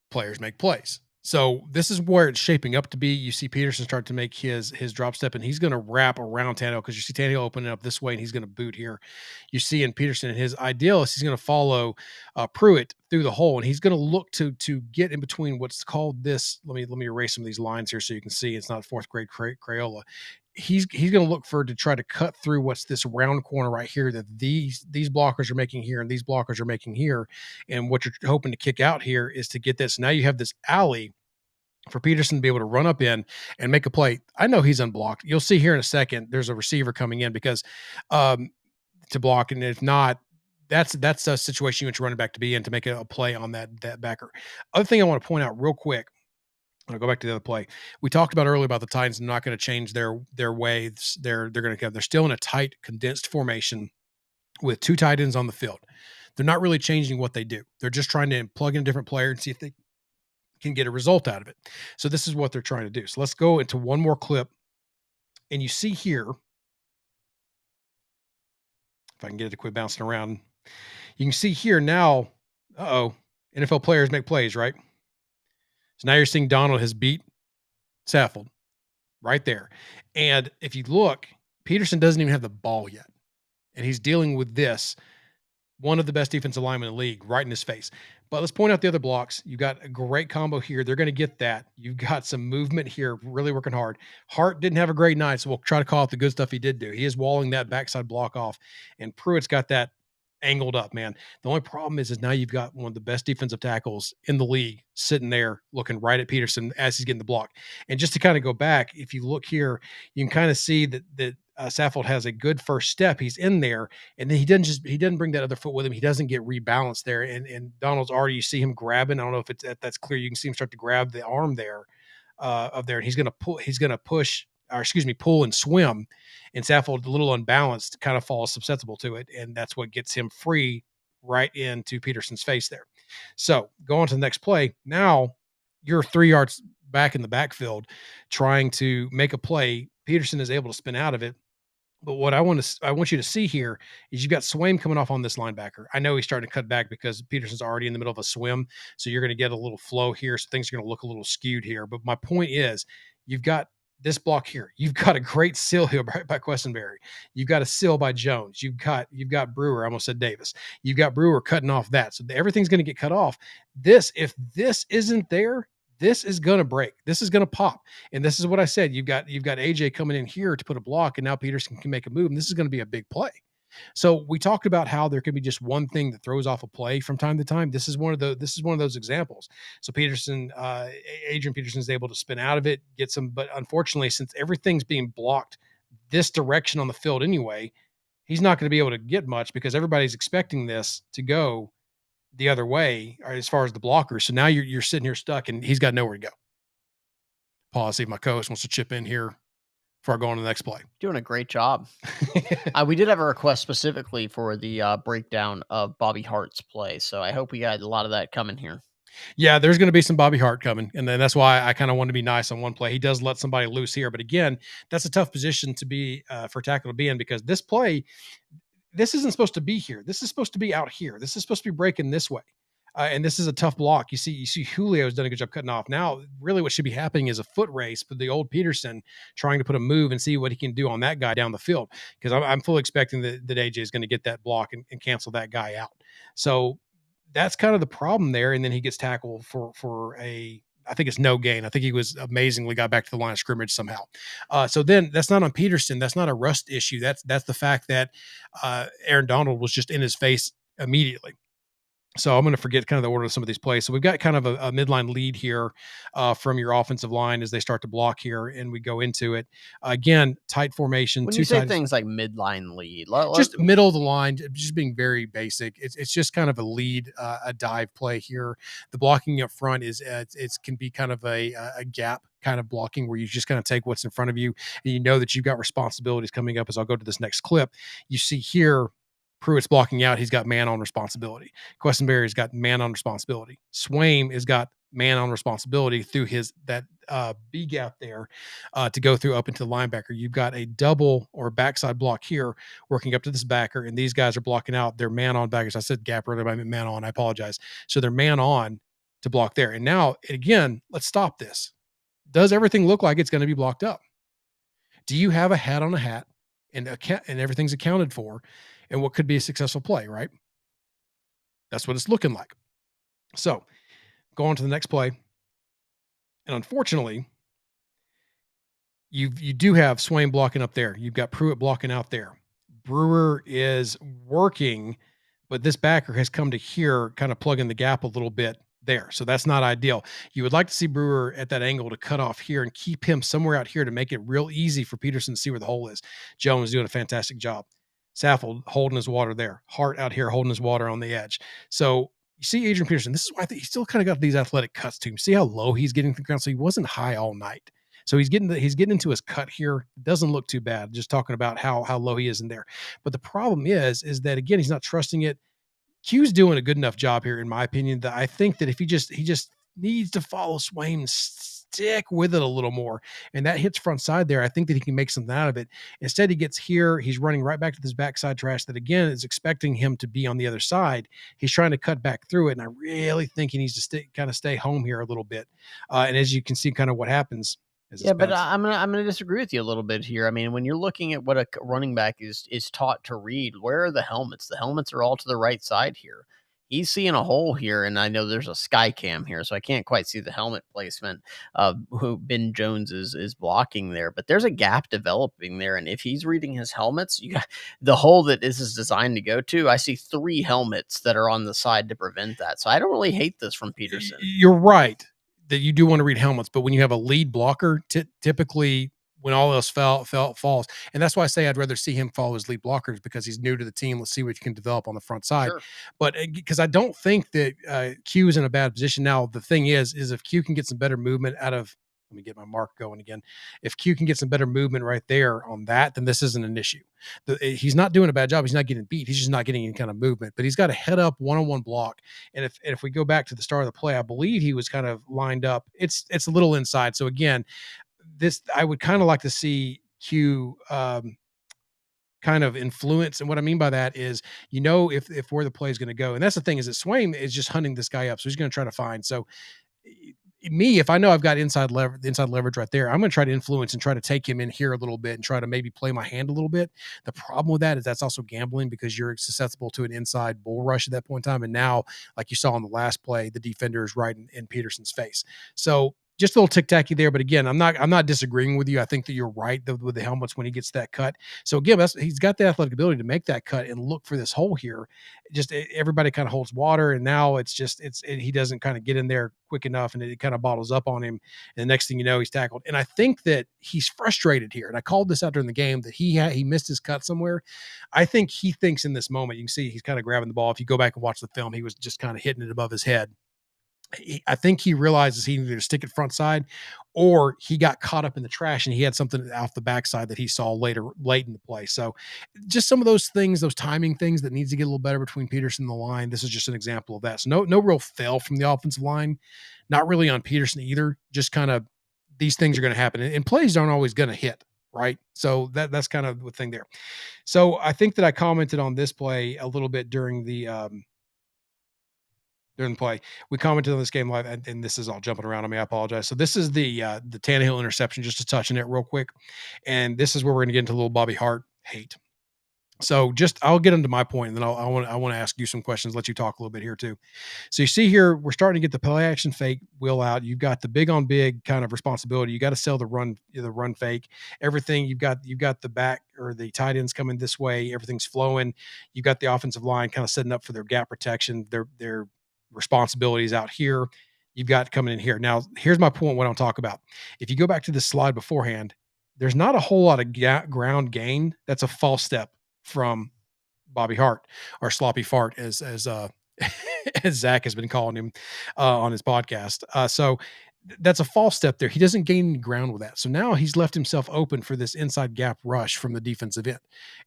players make plays. So this is where it's shaping up to be. You see Peterson start to make his drop step, and he's going to wrap around Tannehill because you see Tannehill opening up this way, and he's going to boot here. You see in Peterson, his ideal is he's going to follow Pruitt through the hole, and he's going to look to get in between what's called this. Let me erase some of these lines here so you can see it's not fourth grade Crayola. He's going to look to try to cut through what's this round corner right here that these blockers are making here and these blockers are making here, and what you're hoping to kick out here is to get this. Now you have this alley for Peterson to be able to run up in and make a play. I know he's unblocked. You'll see here in a second. There's a receiver coming in because to block, and if not, that's a situation you want your running back to be in to make a play on that backer. Other thing I want to point out real quick. I'll go back to the other play. We talked about earlier about the Titans not going to change their ways. They're going to they're still in a tight, condensed formation with two tight ends on the field. They're not really changing what they do. They're just trying to plug in a different player and see if they can get a result out of it. So this is what they're trying to do. So let's go into one more clip. And you see here, if I can get it to quit bouncing around, you can see here now, NFL players make plays, right? So now you're seeing Donald has beat Saffold right there. And if you look, Peterson doesn't even have the ball yet. And he's dealing with this, one of the best defensive linemen in the league, right in his face. But let's point out the other blocks. You've got a great combo here. They're going to get that. You've got some movement here, really working hard. Hart didn't have a great night, so we'll try to call out the good stuff he did do. He is walling that backside block off, and Pruitt's got that angled up, man. The only problem is now you've got one of the best defensive tackles in the league sitting there looking right at Peterson as he's getting the block. And just to kind of go back, if you look here, you can kind of see that Saffold has a good first step. He's in there, and then he doesn't bring that other foot with him. He doesn't get rebalanced there. And Donald's already, you see him grabbing. I don't know if that's clear. You can see him start to grab the arm there of there, and he's going to pull and swim. And Saffold, a little unbalanced, kind of falls susceptible to it, and that's what gets him free right into Peterson's face there. So go on to the next play. Now you're 3 yards back in the backfield trying to make a play. Peterson is able to spin out of it. But what I want you to see here is you've got Swaim coming off on this linebacker. I know he's starting to cut back because Peterson's already in the middle of a swim. So you're going to get a little flow here. So things are going to look a little skewed here. But my point is you've got this block here. You've got a great seal here by Quessenberry. You've got a seal by Jones. You've got Brewer. I almost said Davis. You've got Brewer cutting off that. So everything's going to get cut off. If this isn't there, this is going to break. This is going to pop. And this is what I said. You've got AJ coming in here to put a block, and now Peterson can make a move. And this is going to be a big play. So we talked about how there can be just one thing that throws off a play from time to time. This is one of those examples. So Adrian Peterson is able to spin out of it, get some, but unfortunately, since everything's being blocked this direction on the field anyway, he's not going to be able to get much because everybody's expecting this to go the other way as far as the blockers. So now you're sitting here stuck, and he's got nowhere to go. Pause, see if my co-host wants to chip in here before I go on to the next play. Doing a great job. We did have a request specifically for the breakdown of Bobby Hart's play, so I hope we got a lot of that coming here. Yeah, there's going to be some Bobby Hart coming, and then that's why I kind of want to be nice on one play. He does let somebody loose here, but again, that's a tough position to be for tackle to be in because this play, this isn't supposed to be here. This is supposed to be out here. This is supposed to be breaking this way. And this is a tough block. You see Julio's done a good job cutting off. Now, really what should be happening is a foot race for the old Peterson trying to put a move and see what he can do on that guy down the field. Because I'm fully expecting that AJ is going to get that block and cancel that guy out. So that's kind of the problem there. And then he gets tackled for I think it's no gain. I think he was amazingly got back to the line of scrimmage somehow. So then that's not on Peterson. That's not a rust issue. That's the fact that Aaron Donald was just in his face immediately. So I'm going to forget kind of the order of some of these plays. So we've got kind of a midline lead here from your offensive line as they start to block here, and we go into it. Again, tight formation. When you say things like midline lead, just middle of the line, just being very basic. It's just kind of a lead, a dive play here. The blocking up front is it can be kind of a gap kind of blocking where you just kind of take what's in front of you, and you know that you've got responsibilities coming up. As I'll go to this next clip, you see here. Pruitt's blocking out. He's got man on responsibility. Quessenberry's got man on responsibility. Swaim has got man on responsibility through that B gap there to go through up into the linebacker. You've got a double or backside block here working up to this backer, and these guys are blocking out their man on backers. I said gap earlier, but I meant man on. I apologize. So they're man on to block there. And now, again, let's stop this. Does everything look like it's going to be blocked up? Do you have a hat on a hat and everything's accounted for and what could be a successful play, right? That's what it's looking like. So go on to the next play. And unfortunately, you do have Swain blocking up there. You've got Pruitt blocking out there. Brewer is working, but this backer has come to here, kind of plugging the gap a little bit there. So that's not ideal. You would like to see Brewer at that angle to cut off here and keep him somewhere out here to make it real easy for Peterson to see where the hole is. Jones doing a fantastic job. Saffold holding his water there. Hart out here holding his water on the edge. So you see Adrian Peterson. This is why I think he's still kind of got these athletic cuts to him. See how low he's getting to the ground. So he wasn't high all night. So he's getting into his cut here. Doesn't look too bad. Just talking about how low he is in there. But the problem is that again, he's not trusting it. Q's doing a good enough job here, in my opinion, that I think that if he just needs to follow Swain and stick with it a little more, and that hits front side there, I think that he can make something out of it. Instead, he gets here. He's running right back to this backside trash that, again, is expecting him to be on the other side. He's trying to cut back through it, and I really think he needs to stay home here a little bit. And as you can see, kind of what happens. Yeah, but I'm gonna disagree with you a little bit here. I mean, when you're looking at what a running back is taught to read, where are the helmets? The helmets are all to the right side here. He's seeing a hole here, and I know there's a sky cam here, so I can't quite see the helmet placement of who Ben Jones is blocking there. But there's a gap developing there, and if he's reading his helmets, you got the hole that this is designed to go to. I see 3 helmets that are on the side to prevent that. So I don't really hate this from Peterson. You're right that you do want to read helmets, but when you have a lead blocker, typically when all else falls, and that's why I say I'd rather see him follow his lead blockers because he's new to the team. Let's see what he can develop on the front side. Sure. But because I don't think that Q is in a bad position now. The thing is if Q can get some better movement out of, let me get my mark going again. If Q can get some better movement right there on that, then this isn't an issue. He's not doing a bad job. He's not getting beat. He's just not getting any kind of movement, but he's got a head up one-on-one block. And if we go back to the start of the play, I believe he was kind of lined up. It's a little inside. So again, I would kind of like to see Q kind of influence. And what I mean by that is, if where the play is going to go. And that's the thing, is that Swain is just hunting this guy up. So he's going to try to find. So if I know I've got inside leverage right there, I'm going to try to influence and try to take him in here a little bit and try to maybe play my hand a little bit. The problem with that is that's also gambling because you're susceptible to an inside bull rush at that point in time. And now, like you saw in the last play, the defender is right in Peterson's face. So just a little tic-tacky there, but again, I'm not disagreeing with you. I think that you're right with the helmets when he gets that cut. So again, he's got the athletic ability to make that cut and look for this hole here. Just everybody kind of holds water, and now he doesn't kind of get in there quick enough, and it kind of bottles up on him. And the next thing you know, he's tackled. And I think that he's frustrated here. And I called this out during the game that he missed his cut somewhere. I think he thinks in this moment, you can see he's kind of grabbing the ball. If you go back and watch the film, he was just kind of hitting it above his head. I think he realizes he needed to stick it front side, or he got caught up in the trash and he had something off the backside that he saw late in the play. So just some of those things, those timing things that needs to get a little better between Peterson and the line. This is just an example of that. So no real fail from the offensive line, not really on Peterson either. Just kind of these things are going to happen, and plays aren't always going to hit. Right. So that's kind of the thing there. So I think that I commented on this play a little bit during the play. We commented on this game live, and this is all jumping around on me. I apologize. So this is the Tannehill interception, just to touch on it real quick. And this is where we're going to get into a little Bobby Hart hate. So I'll get into my point, and then I want to ask you some questions, let you talk a little bit here too. So you see here, we're starting to get the play action fake wheel out. You've got the big on big kind of responsibility. You got to sell the run fake, everything. You've got the back or the tight ends coming this way. Everything's flowing. You've got the offensive line kind of setting up for their gap protection. Their responsibilities out here. You've got coming in here. Now, here's my point. What I'll talk about. If you go back to the slide beforehand, there's not a whole lot of ground gain. That's a false step from Bobby Hart, or sloppy fart, as as Zach has been calling him on his podcast. So that's a false step there. He doesn't gain any ground with that. So now he's left himself open for this inside gap rush from the defensive end.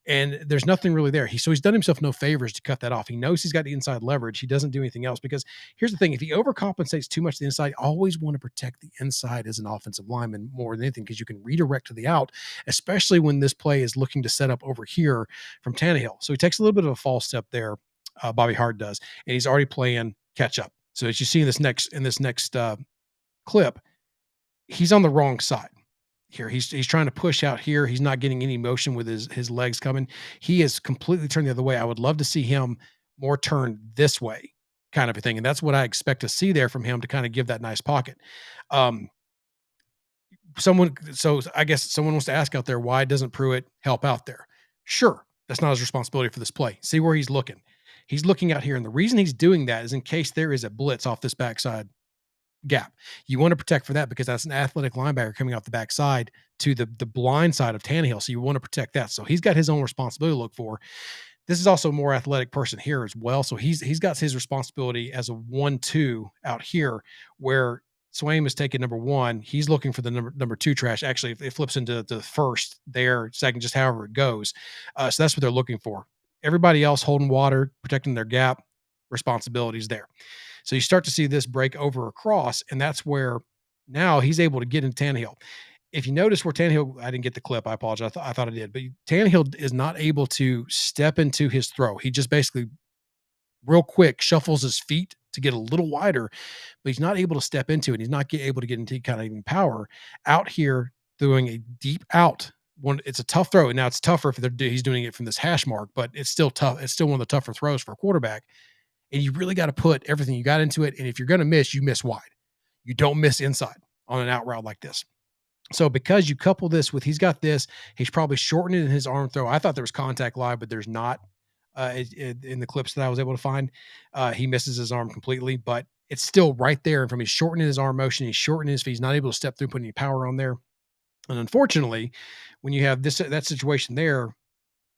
And there's nothing really there. So he's done himself no favors to cut that off. He knows he's got the inside leverage. He doesn't do anything else, because here's the thing. If he overcompensates too much to the inside, always want to protect the inside as an offensive lineman more than anything, because you can redirect to the out, especially when this play is looking to set up over here from Tannehill. So he takes a little bit of a false step there. Bobby Hart does, and he's already playing catch up. So as you see in this next clip, he's on the wrong side here. He's trying to push out here. He's not getting any motion with his legs coming. He is completely turned the other way. I would love to see him more turned this way, kind of a thing. And that's what I expect to see there from him to kind of give that nice pocket. Um, so I guess someone wants to ask out there, why doesn't Pruitt help out there? Sure, that's not his responsibility for this play. See where he's looking. He's looking out here, and the reason he's doing that is in case there is a blitz off this backside gap. You want to protect for that because that's an athletic linebacker coming off the backside to the blind side of Tannehill. So you want to protect that. So he's got his own responsibility to look for. This is also a more athletic person here as well. So he's got his responsibility as a 1-2 out here where Swaim is taking number one. He's looking for the number two trash. Actually, it flips into the first there, second, just however it goes. So that's what they're looking for. Everybody else holding water, protecting their gap, responsibilities there. So you start to see this break over across, and that's where now he's able to get into Tannehill. If you notice where Tannehill, I didn't get the clip. I apologize. I thought I did, but Tannehill is not able to step into his throw. He just basically real quick shuffles his feet to get a little wider, but he's not able to step into it. He's not able to get into kind of even power out here throwing a deep out. It's a tough throw. And now it's tougher if he's doing it from this hash mark, but it's still tough. It's still one of the tougher throws for a quarterback. And you really got to put everything you got into it. And if you're going to miss, you miss wide. You don't miss inside on an out route like this. So because you couple this with he's got this, he's probably shortening his arm throw. I thought there was contact live, but there's not in the clips that I was able to find. He misses his arm completely, but it's still right there. And from he's shortening his arm motion, he's shortening his feet. He's not able to step through, put any power on there. And unfortunately, when you have that situation there,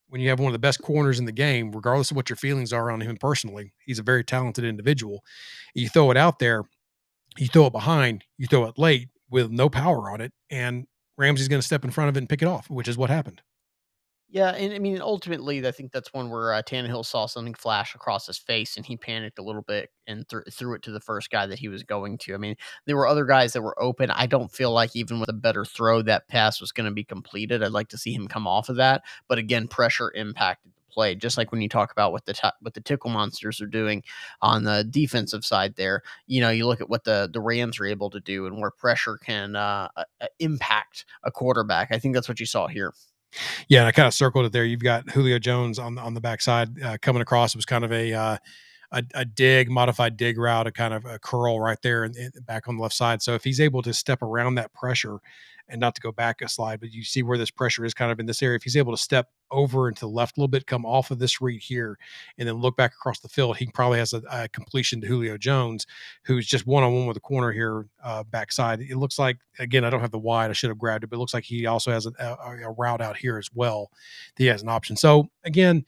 when you have one of the best corners in the game, regardless of what your feelings are on him personally, he's a very talented individual. You throw it out there, you throw it behind, you throw it late with no power on it, and Ramsey's going to step in front of it and pick it off, which is what happened. Yeah, and I mean, ultimately, I think that's one where Tannehill saw something flash across his face, and he panicked a little bit and threw it to the first guy that he was going to. I mean, there were other guys that were open. I don't feel like even with a better throw, that pass was going to be completed. I'd like to see him come off of that, but again, pressure impacted the play. Just like when you talk about what the tickle monsters are doing on the defensive side, there, you look at what the Rams are able to do and where pressure can impact a quarterback. I think that's what you saw here. Yeah, and I kind of circled it there. You've got Julio Jones on the backside coming across. It was kind of a modified dig route, a kind of a curl right there and back on the left side. So if he's able to step around that pressure and not to go back a slide, but you see where this pressure is kind of in this area. If he's able to step over into the left a little bit, come off of this read here, and then look back across the field, he probably has a completion to Julio Jones, who's just one-on-one with the corner here backside. It looks like, again, I don't have the wide. I should have grabbed it, but it looks like he also has a route out here as well. He has an option. So again,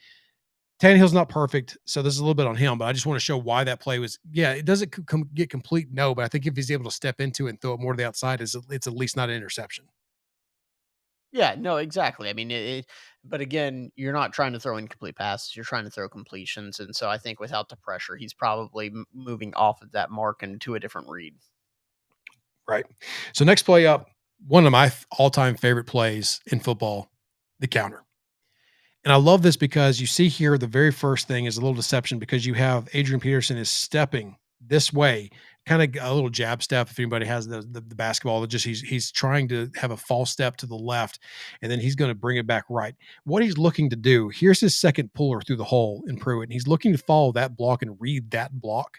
Tannehill's not perfect, so this is a little bit on him, but I just want to show why that play was, it doesn't get complete, no, but I think if he's able to step into it and throw it more to the outside, it's at least not an interception. Yeah, no, exactly. I mean, but again, you're not trying to throw incomplete passes. You're trying to throw completions. And so I think without the pressure, he's probably moving off of that mark and to a different read. Right. So next play up, one of my all-time favorite plays in football, the counter. And I love this because you see here the very first thing is a little deception because you have Adrian Peterson is stepping this way, kind of a little jab step. If anybody has the basketball, that just he's trying to have a false step to the left, and then he's going to bring it back right. What he's looking to do, here's his second puller through the hole in Pruitt, and he's looking to follow that block and read that block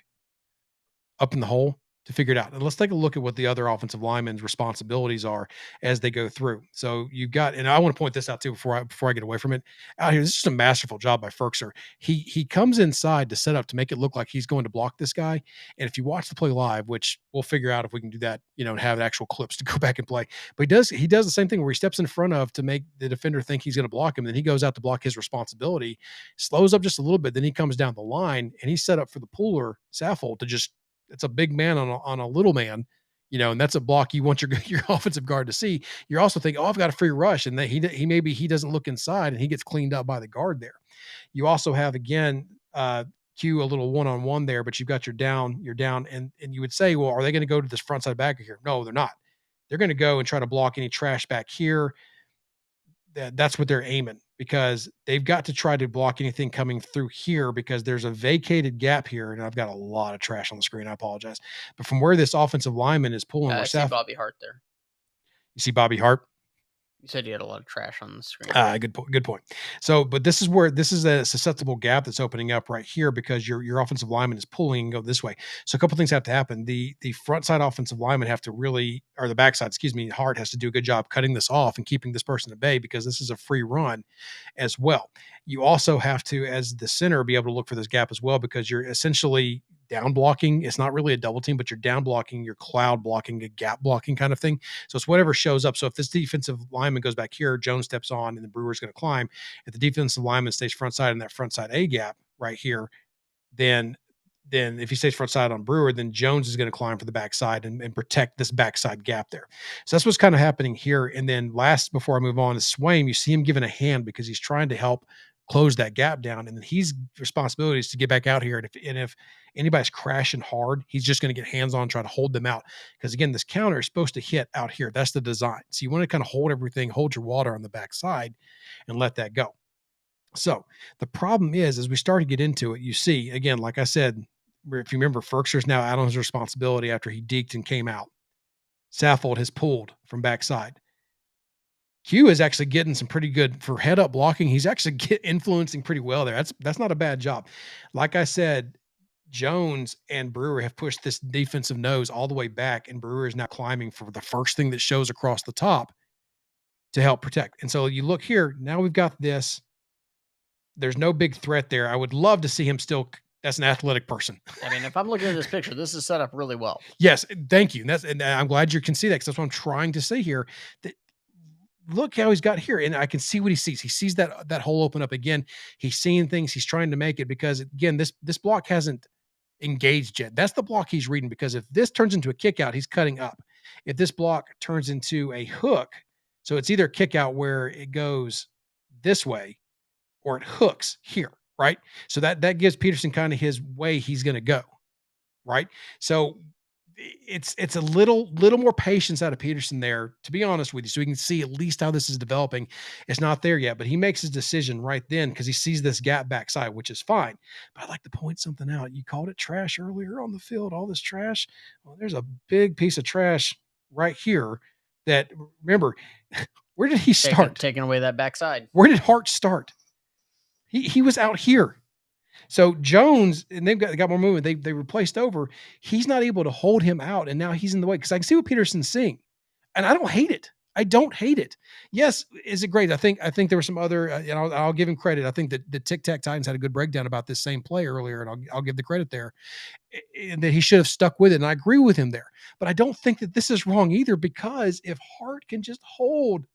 up in the hole to figure it out. And let's take a look at what the other offensive linemen's responsibilities are as they go through. So you've got, and I want to point this out too before I get away from it. Out here, this is just a masterful job by Ferkser. He comes inside to set up to make it look like he's going to block this guy. And if you watch the play live, which we'll figure out if we can do that, and have actual clips to go back and play. But he does the same thing where he steps in front of to make the defender think he's going to block him. Then he goes out to block his responsibility, slows up just a little bit. Then he comes down the line and he's set up for the puller Saffold to just, it's a big man on a little man, and that's a block you want your offensive guard to see. You're also thinking, I've got a free rush, and he maybe he doesn't look inside and he gets cleaned up by the guard there. You also have again Q a little one-on-one there, but you've got you're down, and you would say, well, are they going to go to this front side backer here? No, they're not. They're going to go and try to block any trash back here. that's what they're aiming, because they've got to try to block anything coming through here, because there's a vacated gap here, and I've got a lot of trash on the screen. I apologize. But from where this offensive lineman is pulling, where I see Seth, Bobby Hart there. you see Bobby Hart. You said you had a lot of trash on the screen. Good point. Good point. So, but this is where this is a susceptible gap that's opening up right here, because your offensive lineman is pulling and go this way. So, a couple things have to happen. The front side offensive lineman have to really, or the backside, excuse me, Hart has to do a good job cutting this off and keeping this person at bay, because this is a free run as well. You also have to, as the center, be able to look for this gap as well, because you're essentially down blocking. It's not really a double team, but you're down blocking, you're cloud blocking, a gap blocking kind of thing. So it's whatever shows up. So if this defensive lineman goes back here, Jones steps on, and the Brewer's going to climb. If the defensive lineman stays front side in that front side A gap right here, then if he stays front side on Brewer, then Jones is going to climb for the backside and protect this backside gap there. So that's what's kind of happening here. And then last, before I move on, is Swaim. You see him giving a hand because he's trying to help close that gap down. And then he's responsibility is to get back out here. And if anybody's crashing hard, he's just going to get hands on, try to hold them out. Because again, this counter is supposed to hit out here. That's the design. So you want to kind of hold everything, hold your water on the backside and let that go. So the problem is, as we start to get into it, you see, again, like I said, if you remember, Ferkser's now out on his responsibility after he deked and came out. Saffold has pulled from backside. Q is actually getting some pretty good for head up blocking. He's actually influencing pretty well there. That's not a bad job. Like I said, Jones and Brewer have pushed this defensive nose all the way back, and Brewer is now climbing for the first thing that shows across the top to help protect. And so you look here, now we've got this. There's no big threat there. I would love to see him still. That's an athletic person. I mean, if I'm looking at this picture, this is set up really well. Yes, thank you. And I'm glad you can see that, because that's what I'm trying to say here. That look how he's got here, and I can see what he sees. He sees that hole open up again. He's seeing things. He's trying to make it, because again, this block hasn't engaged yet. That's the block he's reading, because if this turns into a kick out, he's cutting up. If this block turns into a hook, so it's either a kick out where it goes this way, or it hooks here, right? So that gives Peterson kind of his way he's going to go, right? So it's a little more patience out of Peterson there, to be honest with you, so we can see at least how this is developing. It's not there yet, but he makes his decision right then, because he sees this gap backside, which is fine. But I'd like to point something out. You called it trash earlier on the field, all this trash. Well, there's a big piece of trash right here that, remember, where did he start? Taking away that backside. Where did Hart start? He was out here. So Jones, and they've got more movement. They replaced over. He's not able to hold him out, and now he's in the way, because I can see what Peterson's seeing, and I don't hate it. I don't hate it. Yes, is it great? I think there were some other, and I'll give him credit. I think that the Tic Tac Titans had a good breakdown about this same play earlier, and I'll give the credit there, and that he should have stuck with it. And I agree with him there. But I don't think that this is wrong either, because if Hart can just hold,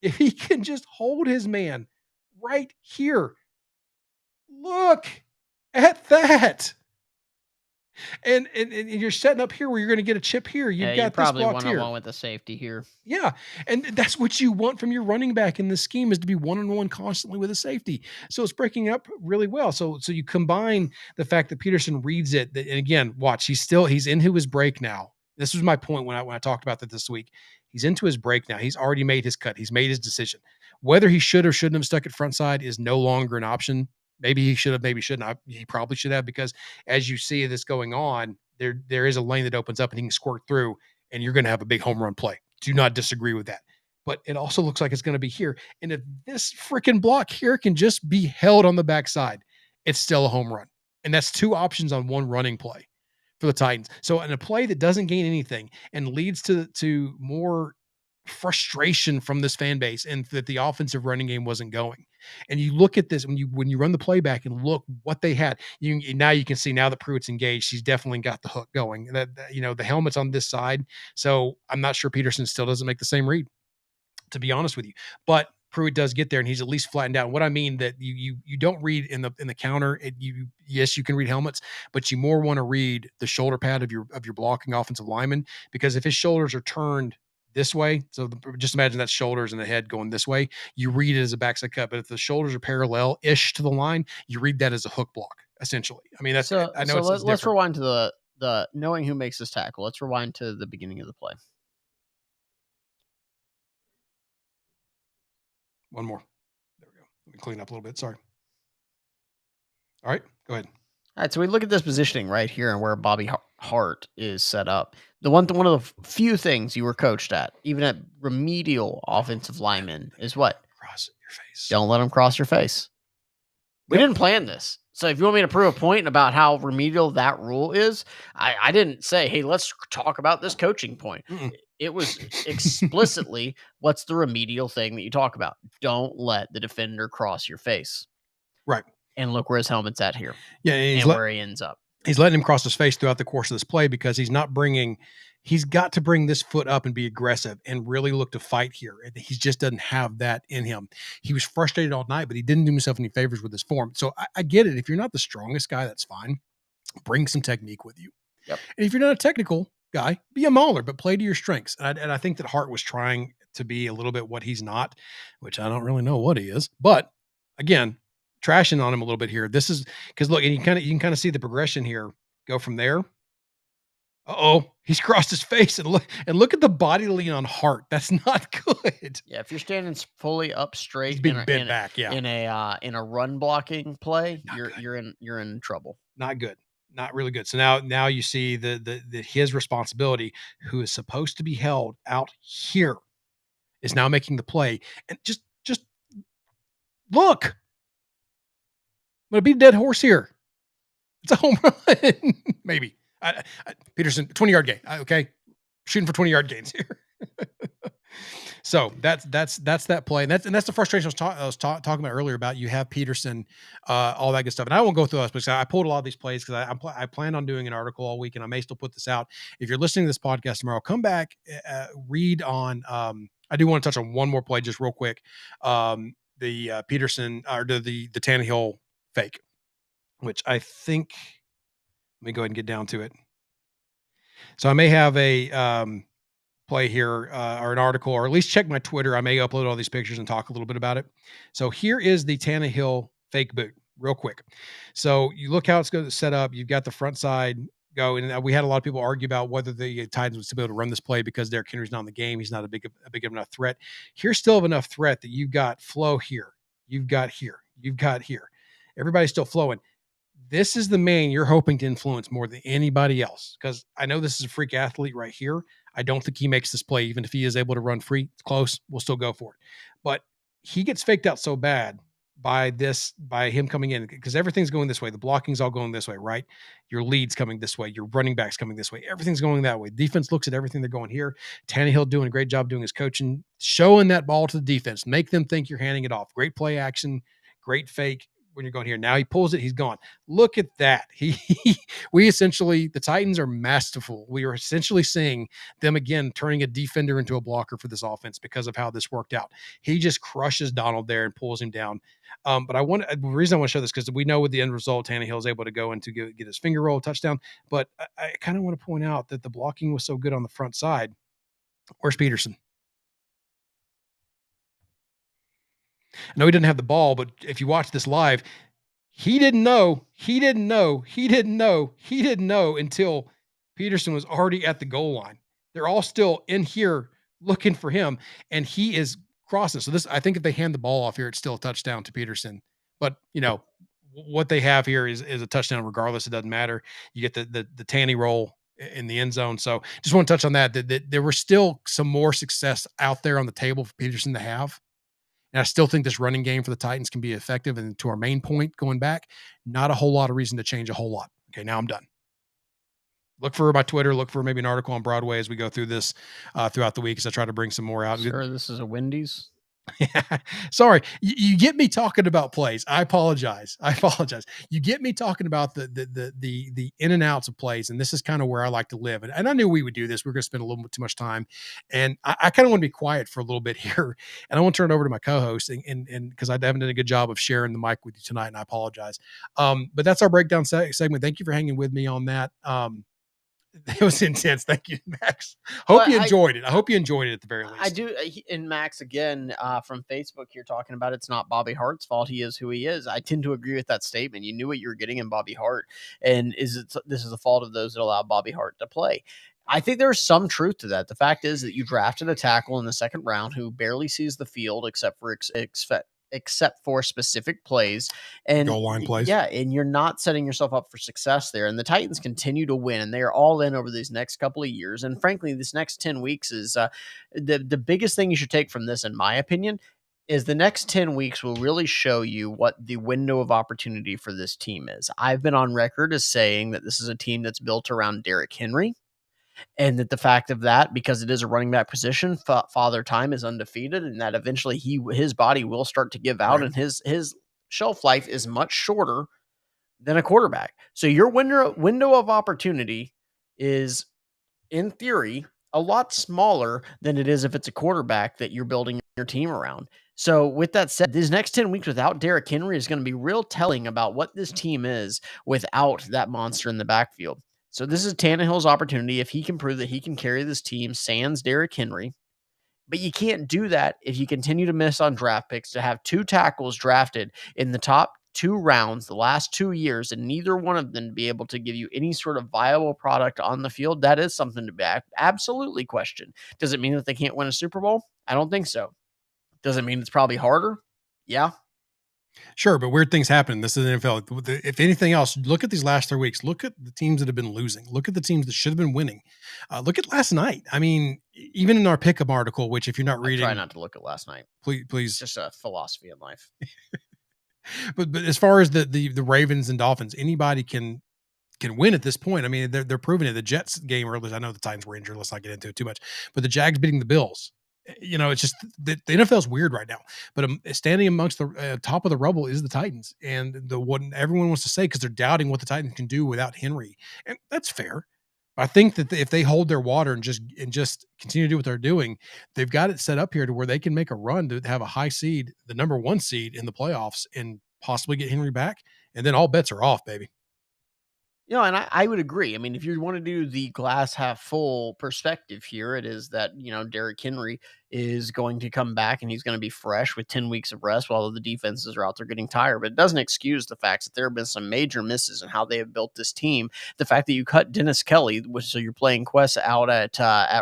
if he can just hold his man right here. Look at that. And you're setting up here where you're going to get a chip here. You've got probably this blocked here. one-on-one with the safety here. Yeah. And that's what you want from your running back in this scheme, is to be one-on-one constantly with a safety. So it's breaking up really well. So you combine the fact that Peterson reads it. And again, watch, he's into his break now. This was my point when I talked about that this week. He's into his break now. He's already made his cut. He's made his decision. Whether he should or shouldn't have stuck at front side is no longer an option. Maybe he should have, maybe shouldn't. He probably should have, because as you see this going on, there is a lane that opens up and he can squirt through, and you're going to have a big home run play. Do not disagree with that. But it also looks like it's going to be here. And if this freaking block here can just be held on the backside, it's still a home run. And that's two options on one running play for the Titans. So in a play that doesn't gain anything and leads to more frustration from this fan base, and that the offensive running game wasn't going. And you look at this when you run the playback and look what they had. Now you can see, now that Pruitt's engaged, he's definitely got the hook going. That the helmet's on this side, so I'm not sure Peterson still doesn't make the same read, to be honest with you. But Pruitt does get there, and he's at least flattened out. What I mean that you don't read in the counter. Yes, you can read helmets, but you more want to read the shoulder pad of your blocking offensive lineman, because if his shoulders are turned this way, so just imagine that shoulders and the head going this way, you read it as a backside cut. But if the shoulders are parallel-ish to the line, you read that as a hook block, essentially. I mean, that's, I know it's let's different. rewind to the knowing who makes this tackle. Let's rewind to the beginning of the play. One more. There we go. Let me clean up a little bit. Sorry. All right, go ahead. All right, so we look at this positioning right here and where Bobby Hart is set up. One of the few things you were coached at, even at remedial offensive lineman, is what? Cross your face. Don't let them cross your face. We didn't plan this. So if you want me to prove a point about how remedial that rule is, I didn't say, hey, let's talk about this coaching point. It was explicitly, what's the remedial thing that you talk about? Don't let the defender cross your face. Right. And look where his helmet's at here. Yeah, and where he ends up. He's letting him cross his face throughout the course of this play because he's got to bring this foot up and be aggressive and really look to fight here. He just doesn't have that in him. He was frustrated all night, but he didn't do himself any favors with his form. So I get it. If you're not the strongest guy, that's fine. Bring some technique with you. Yep. And if you're not a technical guy, be a mauler, but play to your strengths. And I think that Hart was trying to be a little bit what he's not, which I don't really know what he is. But again, trashing on him a little bit here. This is because look, and you can kind of see the progression here. Go from there. He's crossed his face and look at the body lean on Hart. That's not good. Yeah, if you're standing fully up straight, He's being bent back. Yeah, in a run blocking play, you're in trouble. Not good. Not really good. So now you see the his responsibility, who is supposed to be held out here, is now making the play. And just look. I'm going to beat a dead horse here. It's a home run. Maybe. Peterson, 20-yard gain. Okay. Shooting for 20-yard gains here. So that's that play. And that's the frustration I was talking about earlier about you have Peterson, all that good stuff. And I won't go through this because I pulled a lot of these plays because I plan on doing an article all week and I may still put this out. If you're listening to this podcast tomorrow, come back, read on, I do want to touch on one more play just real quick. The Peterson or the Tannehill fake, which I think, let me go ahead and get down to it. So I may have a play here or an article, or at least check my Twitter. I may upload all these pictures and talk a little bit about it. So here is the Tannehill fake boot real quick. So you look how it's going to set up. You've got the front side go. And we had a lot of people argue about whether the Titans would still be able to run this play because Derrick Henry's not in the game. He's not a big enough threat. Here's still enough threat that you've got flow here. You've got here. You've got here. Everybody's still flowing. This is the man you're hoping to influence more than anybody else. Because I know this is a freak athlete right here. I don't think he makes this play, even if he is able to run free. It's close. We'll still go for it. But he gets faked out so bad by him coming in because everything's going this way. The blocking's all going this way, right? Your lead's coming this way. Your running back's coming this way. Everything's going that way. Defense looks at everything they're going here. Tannehill doing a great job doing his coaching, showing that ball to the defense. Make them think you're handing it off. Great play action, great fake. When you're going here, now he pulls it, he's gone. Look at that. The Titans are masterful. We are essentially seeing them again turning a defender into a blocker for this offense because of how this worked out. He just crushes Donald there and pulls him down. But the reason I want to show this because we know with the end result, Tannehill is able to go in to get his finger roll touchdown. But I kind of want to point out that the blocking was so good on the front side. Where's Peterson? I know he didn't have the ball, but if you watch this live, he didn't know until Peterson was already at the goal line. They're all still in here looking for him, and he is crossing. So I think if they hand the ball off here, it's still a touchdown to Peterson. But what they have here is a touchdown regardless. It doesn't matter. You get the Tanny roll in the end zone. So just want to touch on that there were still some more success out there on the table for Peterson to have. And I still think this running game for the Titans can be effective. And to our main point going back, not a whole lot of reason to change a whole lot. Okay, now I'm done. Look for my Twitter. Look for maybe an article on Broadway as we go through this throughout the week as I try to bring some more out. Sure, this is a Wendy's. Sorry, you get me talking about plays. I apologize. You get me talking about the in and outs of plays, and this is kind of where I like to live. And I knew we would do this. We're going to spend a little bit too much time, and I kind of want to be quiet for a little bit here. And I want to turn it over to my co-host, and because I haven't done a good job of sharing the mic with you tonight, and I apologize. But that's our breakdown segment. Thank you for hanging with me on that. It was intense. Thank you, Max. Hope you enjoyed it. I hope you enjoyed it at the very least. I do. And Max, again, from Facebook, you're talking about it's not Bobby Hart's fault. He is who he is. I tend to agree with that statement. You knew what you were getting in Bobby Hart. And this is the fault of those that allow Bobby Hart to play. I think there's some truth to that. The fact is that you drafted a tackle in the second round who barely sees the field except for specific plays and Goal line plays. yeah, and you're not setting yourself up for success there. And the Titans continue to win, and they are all in over these next couple of years. And frankly, this next 10 weeks is the biggest thing you should take from this, in my opinion, is the next 10 weeks will really show you what the window of opportunity for this team is. I've been on record as saying that this is a team that's built around Derrick Henry, and that the fact of that, because it is a running back position, Father Time is undefeated, and that eventually his body will start to give out, Right. and his shelf life is much shorter than a quarterback. So your window of opportunity is, in theory, a lot smaller than it is if it's a quarterback that you're building your team around. So with that said, these next 10 weeks without Derrick Henry is going to be real telling about what this team is without that monster in the backfield. So this is Tannehill's opportunity. If he can prove that he can carry this team sans Derrick Henry, but you can't do that if you continue to miss on draft picks. To have 2 tackles drafted in the top 2 rounds the last 2 years, and neither one of them be able to give you any sort of viable product on the field, that is something to be absolutely questioned. Does it mean that they can't win a Super Bowl? I don't think so. Does it mean it's probably harder? Yeah. Sure, but weird things happen. This is the NFL. If anything else, look at these last 3 weeks. Look at the teams that have been losing. Look at the teams that should have been winning. Look at last night. I mean, even in our pick'em article, which if you're not reading, I try not to look at last night. It's please. just a philosophy in life. But as far as the Ravens and Dolphins, anybody can win at this point. I mean, they're proving it. The Jets game earlier, I know the Titans were injured. Let's not get into it too much. But the Jags beating the Bills. It's just the NFL is weird right now. But standing amongst the top of the rubble is the Titans, and the one everyone wants to say because they're doubting what the Titans can do without Henry, and that's fair. I think that if they hold their water and just continue to do what they're doing, they've got it set up here to where they can make a run to have a high seed, the number 1 seed in the playoffs, and possibly get Henry back, and then all bets are off, baby. And I would agree. I mean, if you want to do the glass half full perspective here, it is that, Derrick Henry is going to come back and he's going to be fresh with 10 weeks of rest while the defenses are out there getting tired. But it doesn't excuse the fact that there have been some major misses in how they have built this team. The fact that you cut Dennis Kelly, so you're playing Quest out at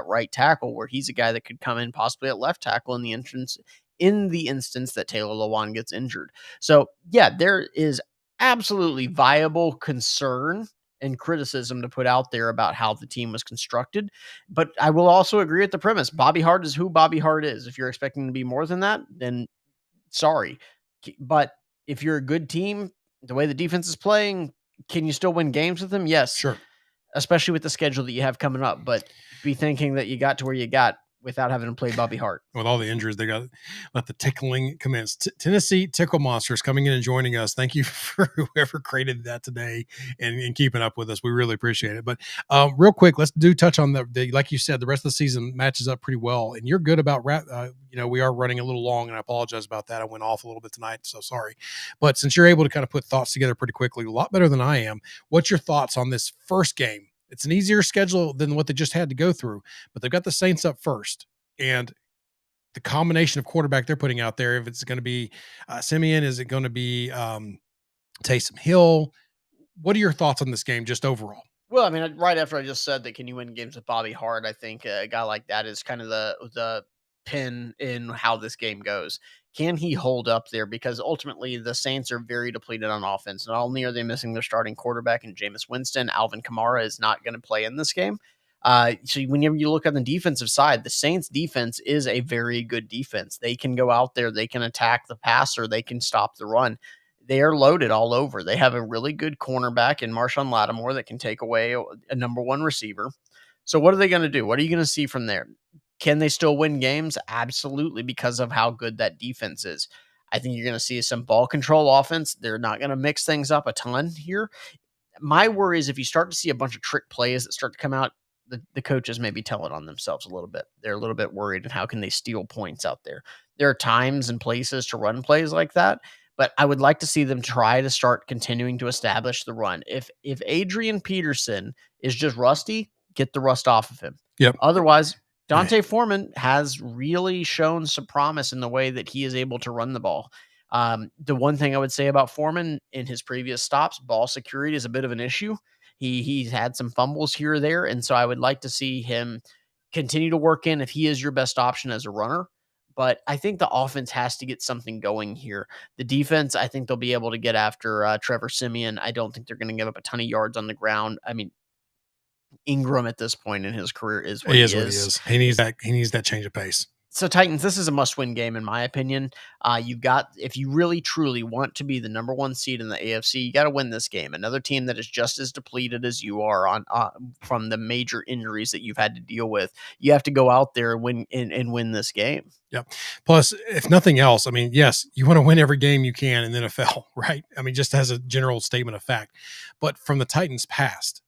right tackle, where he's a guy that could come in possibly at left tackle in the instance that Taylor Lewan gets injured. So yeah, there is absolutely viable concern and criticism to put out there about how the team was constructed. But I will also agree with the premise. Bobby Hart is who Bobby Hart is. If you're expecting to be more than that, then sorry. But if you're a good team, the way the defense is playing, can you still win games with them? Yes. Sure. Especially with the schedule that you have coming up. But be thinking that you got to where you got without having to play Bobby Hart. With all the injuries, they got let the tickling commence. Tennessee Tickle Monsters coming in and joining us. Thank you for whoever created that today and keeping up with us. We really appreciate it. But real quick, let's touch on the like you said, the rest of the season matches up pretty well. And you're good about we are running a little long, and I apologize about that. I went off a little bit tonight, so sorry. But since you're able to kind of put thoughts together pretty quickly, a lot better than I am, what's your thoughts on this first game? It's an easier schedule than what they just had to go through, but they've got the Saints up first. And the combination of quarterback they're putting out there, if it's going to be Simeon, is it going to be Taysom Hill? What are your thoughts on this game just overall? Well, I mean, right after I just said that, can you win games with Bobby Hart? I think a guy like that is kind of the pin in how this game goes. Can he hold up there? Because ultimately the Saints are very depleted on offense. Not only are they missing their starting quarterback in Jameis Winston, Alvin Kamara is not going to play in this game. So whenever you look on the defensive side, the Saints defense is a very good defense. They can go out there, they can attack the passer, they can stop the run. They are loaded all over. They have a really good cornerback in Marshawn Lattimore that can take away a number 1 receiver. So what are they going to do? What are you going to see from there? Can they still win games? Absolutely, because of how good that defense is. I think you're going to see some ball control offense. They're not going to mix things up a ton here. My worry is if you start to see a bunch of trick plays that start to come out, the coaches may be telling on themselves a little bit. They're a little bit worried, and how can they steal points out there? There are times and places to run plays like that, but I would like to see them try to start continuing to establish the run. If Adrian Peterson is just rusty, get the rust off of him. Yep. Otherwise, Dante Foreman has really shown some promise in the way that he is able to run the ball. The one thing I would say about Foreman in his previous stops, ball security is a bit of an issue. He's had some fumbles here or there, and so I would like to see him continue to work in if he is your best option as a runner. But I think the offense has to get something going here. The defense, I think they'll be able to get after Trevor Siemian. I don't think they're going to give up a ton of yards on the ground. I mean, Ingram at this point in his career is what He he is what he is. is. He needs that change of pace. So Titans, this is a must-win game in my opinion. You've got, if you really truly want to be the number one seed in the AFC, you got to win this game. Another team that is just as depleted as you are on from the major injuries that you've had to deal with. You have to go out there and win this game. Yep. Plus, if nothing else, I mean, yes, you want to win every game you can in the NFL, right? I mean, just as a general statement of fact. But from the Titans' past,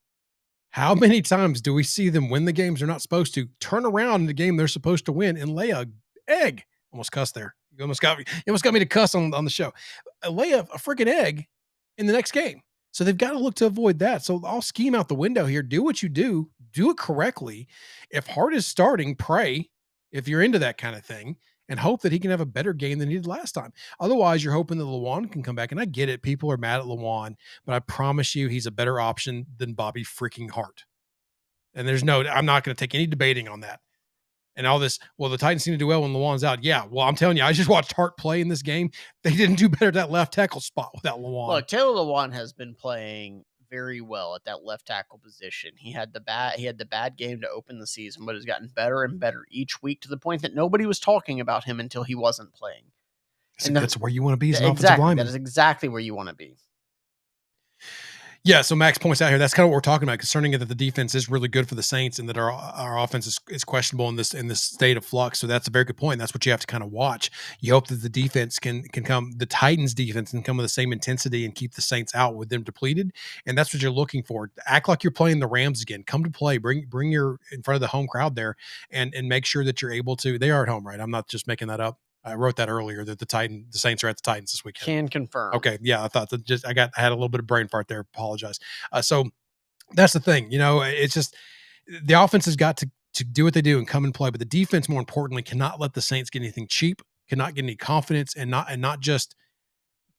how many times do we see them win the games they're not supposed to, turn around in the game they're supposed to win, and lay a egg? Almost cussed there. You almost got me to cuss on the show. Lay a freaking egg in the next game. So they've got to look to avoid that. So I'll scheme out the window here. Do what you do it correctly. If Hart is starting, pray if you're into that kind of thing, and hope that he can have a better game than he did last time. Otherwise, you're hoping that Lewan can come back. And I get it. People are mad at Lewan, but I promise you he's a better option than Bobby freaking Hart. And I'm not going to take any debating on that. And all this, well, the Titans seem to do well when Lewan's out. Yeah, well, I'm telling you, I just watched Hart play in this game. They didn't do better at that left tackle spot without Lewan. Look, Taylor Lewan has been playing very well at that left tackle position. He had the bad game to open the season, but has gotten better and better each week to the point that nobody was talking about him until he wasn't playing. That's where you want to be as an offensive lineman. That is exactly where you want to be. Yeah, so Max points out here, that's kind of what we're talking about, concerning it that the defense is really good for the Saints and that our offense is questionable in this state of flux. So that's a very good point. That's what you have to kind of watch. You hope that the defense can come, the Titans defense can come with the same intensity and keep the Saints out with them depleted. And that's what you're looking for. Act like you're playing the Rams again. Come to play. Bring your in front of the home crowd there and make sure that you're able to. They are at home, right? I'm not just making that up. I wrote that earlier that the Saints are at the Titans this weekend. Can confirm. Okay. Yeah. I thought that I had a little bit of brain fart there. Apologize. So that's the thing, it's just the offense has got to do what they do and come and play, but the defense, more importantly, cannot let the Saints get anything cheap, cannot get any confidence and not just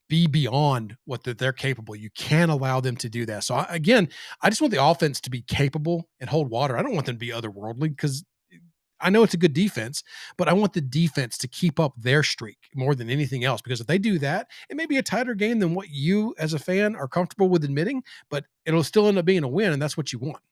be beyond what they're capable. You can't allow them to do that. So I just want the offense to be capable and hold water. I don't want them to be otherworldly because I know it's a good defense, but I want the defense to keep up their streak more than anything else, because if they do that, it may be a tighter game than what you as a fan are comfortable with admitting, but it'll still end up being a win, and that's what you want.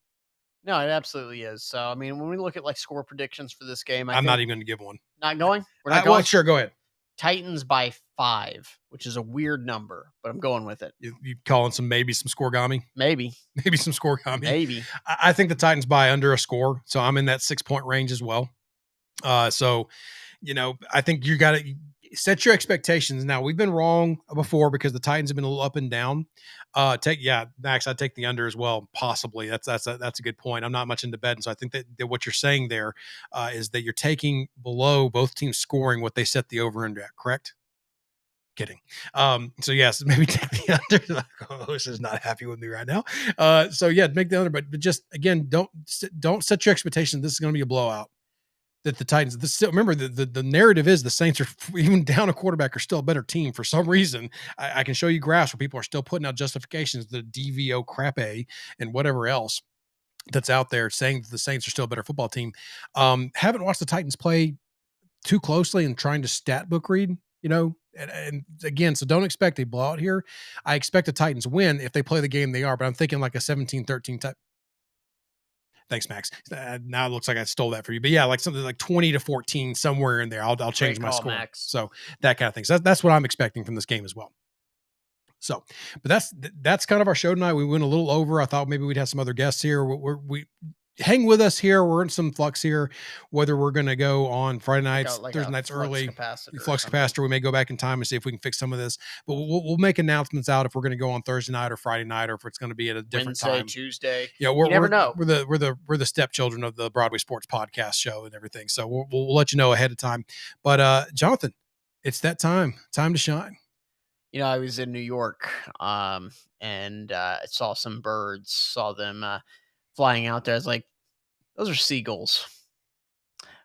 No, it absolutely is. So, I mean, when we look at score predictions for this game, I'm not even going to give one. Not going? We're not going? Well, sure, go ahead. Titans by 5, which is a weird number, but I'm going with it. You calling some scoregami? Maybe some scoregami. Maybe. I think the Titans buy under a score, so I'm in that 6-point range as well. So, I think you got to set your expectations. Now, we've been wrong before because the Titans have been a little up and down. Max, I'd take the under as well, possibly. That's a good point. I'm not much into betting, so I think that what you're saying there is that you're taking below both teams scoring what they set the over-under at, correct? Kidding. So yes, maybe take the under. My co-host is not happy with me right now. So yeah, make the under, but just again, don't set your expectations. This is going to be a blowout. That the Titans, remember the narrative is the Saints are, even down a quarterback, are still a better team for some reason. I can show you graphs where people are still putting out justifications, the DVO crap and whatever else that's out there saying that the Saints are still a better football team. Haven't watched the Titans play too closely and trying to stat book read, and again, so don't expect a blowout here. I expect the Titans win if they play the game they are, but I'm thinking like a 17-13 type. Thanks, Max. Now it looks like I stole that for you, but yeah, like something like 20-14 somewhere in there. I'll change my score. Max. So that kind of thing. So that's what I'm expecting from this game as well. So, but that's kind of our show tonight. We went a little over. I thought maybe we'd have some other guests here. We hang with us here. We're in some flux here, whether we're going to go on Friday nights, Thursday nights early, flux capacitor. We may go back in time and see if we can fix some of this, but we'll make announcements out if we're going to go on Thursday night or Friday night, or if it's going to be at a different time. Tuesday. Yeah. You never know. We're the stepchildren of the Broadway Sports Podcast show and everything. So we'll let you know ahead of time, but Jonathan, it's that time to shine. I was in New York, and I saw some birds, saw them, flying out there. I was like, those are seagulls.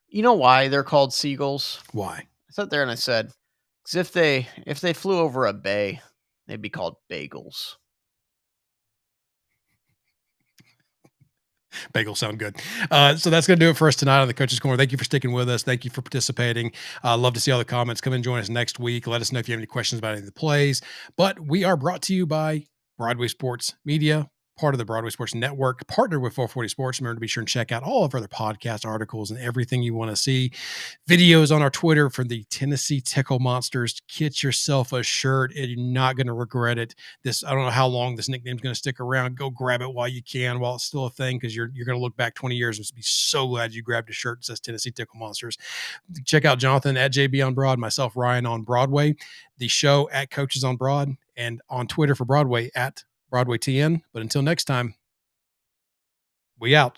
You know why they're called seagulls? Why? I sat there and I said, because if they flew over a bay, they'd be called bagels. Bagels sound good. So that's going to do it for us tonight on the Coach's Corner. Thank you for sticking with us. Thank you for participating. Love to see all the comments. Come and join us next week. Let us know if you have any questions about any of the plays. But we are brought to you by Broadway Sports Media, part of the Broadway Sports Network, partner with 440 Sports. Remember to be sure and check out all of our other podcast articles and everything you want to see. Videos on our Twitter for the Tennessee Tickle Monsters. Get yourself a shirt and you're not going to regret it. I don't know how long this nickname's going to stick around. Go grab it while you can, while it's still a thing, because you're going to look back 20 years and be so glad you grabbed a shirt that says Tennessee Tickle Monsters. Check out Jonathan at JB on Broad, myself, Ryan on Broadway, the show at Coaches on Broad, and on Twitter for Broadway at Broadway TN. But until next time, we out. See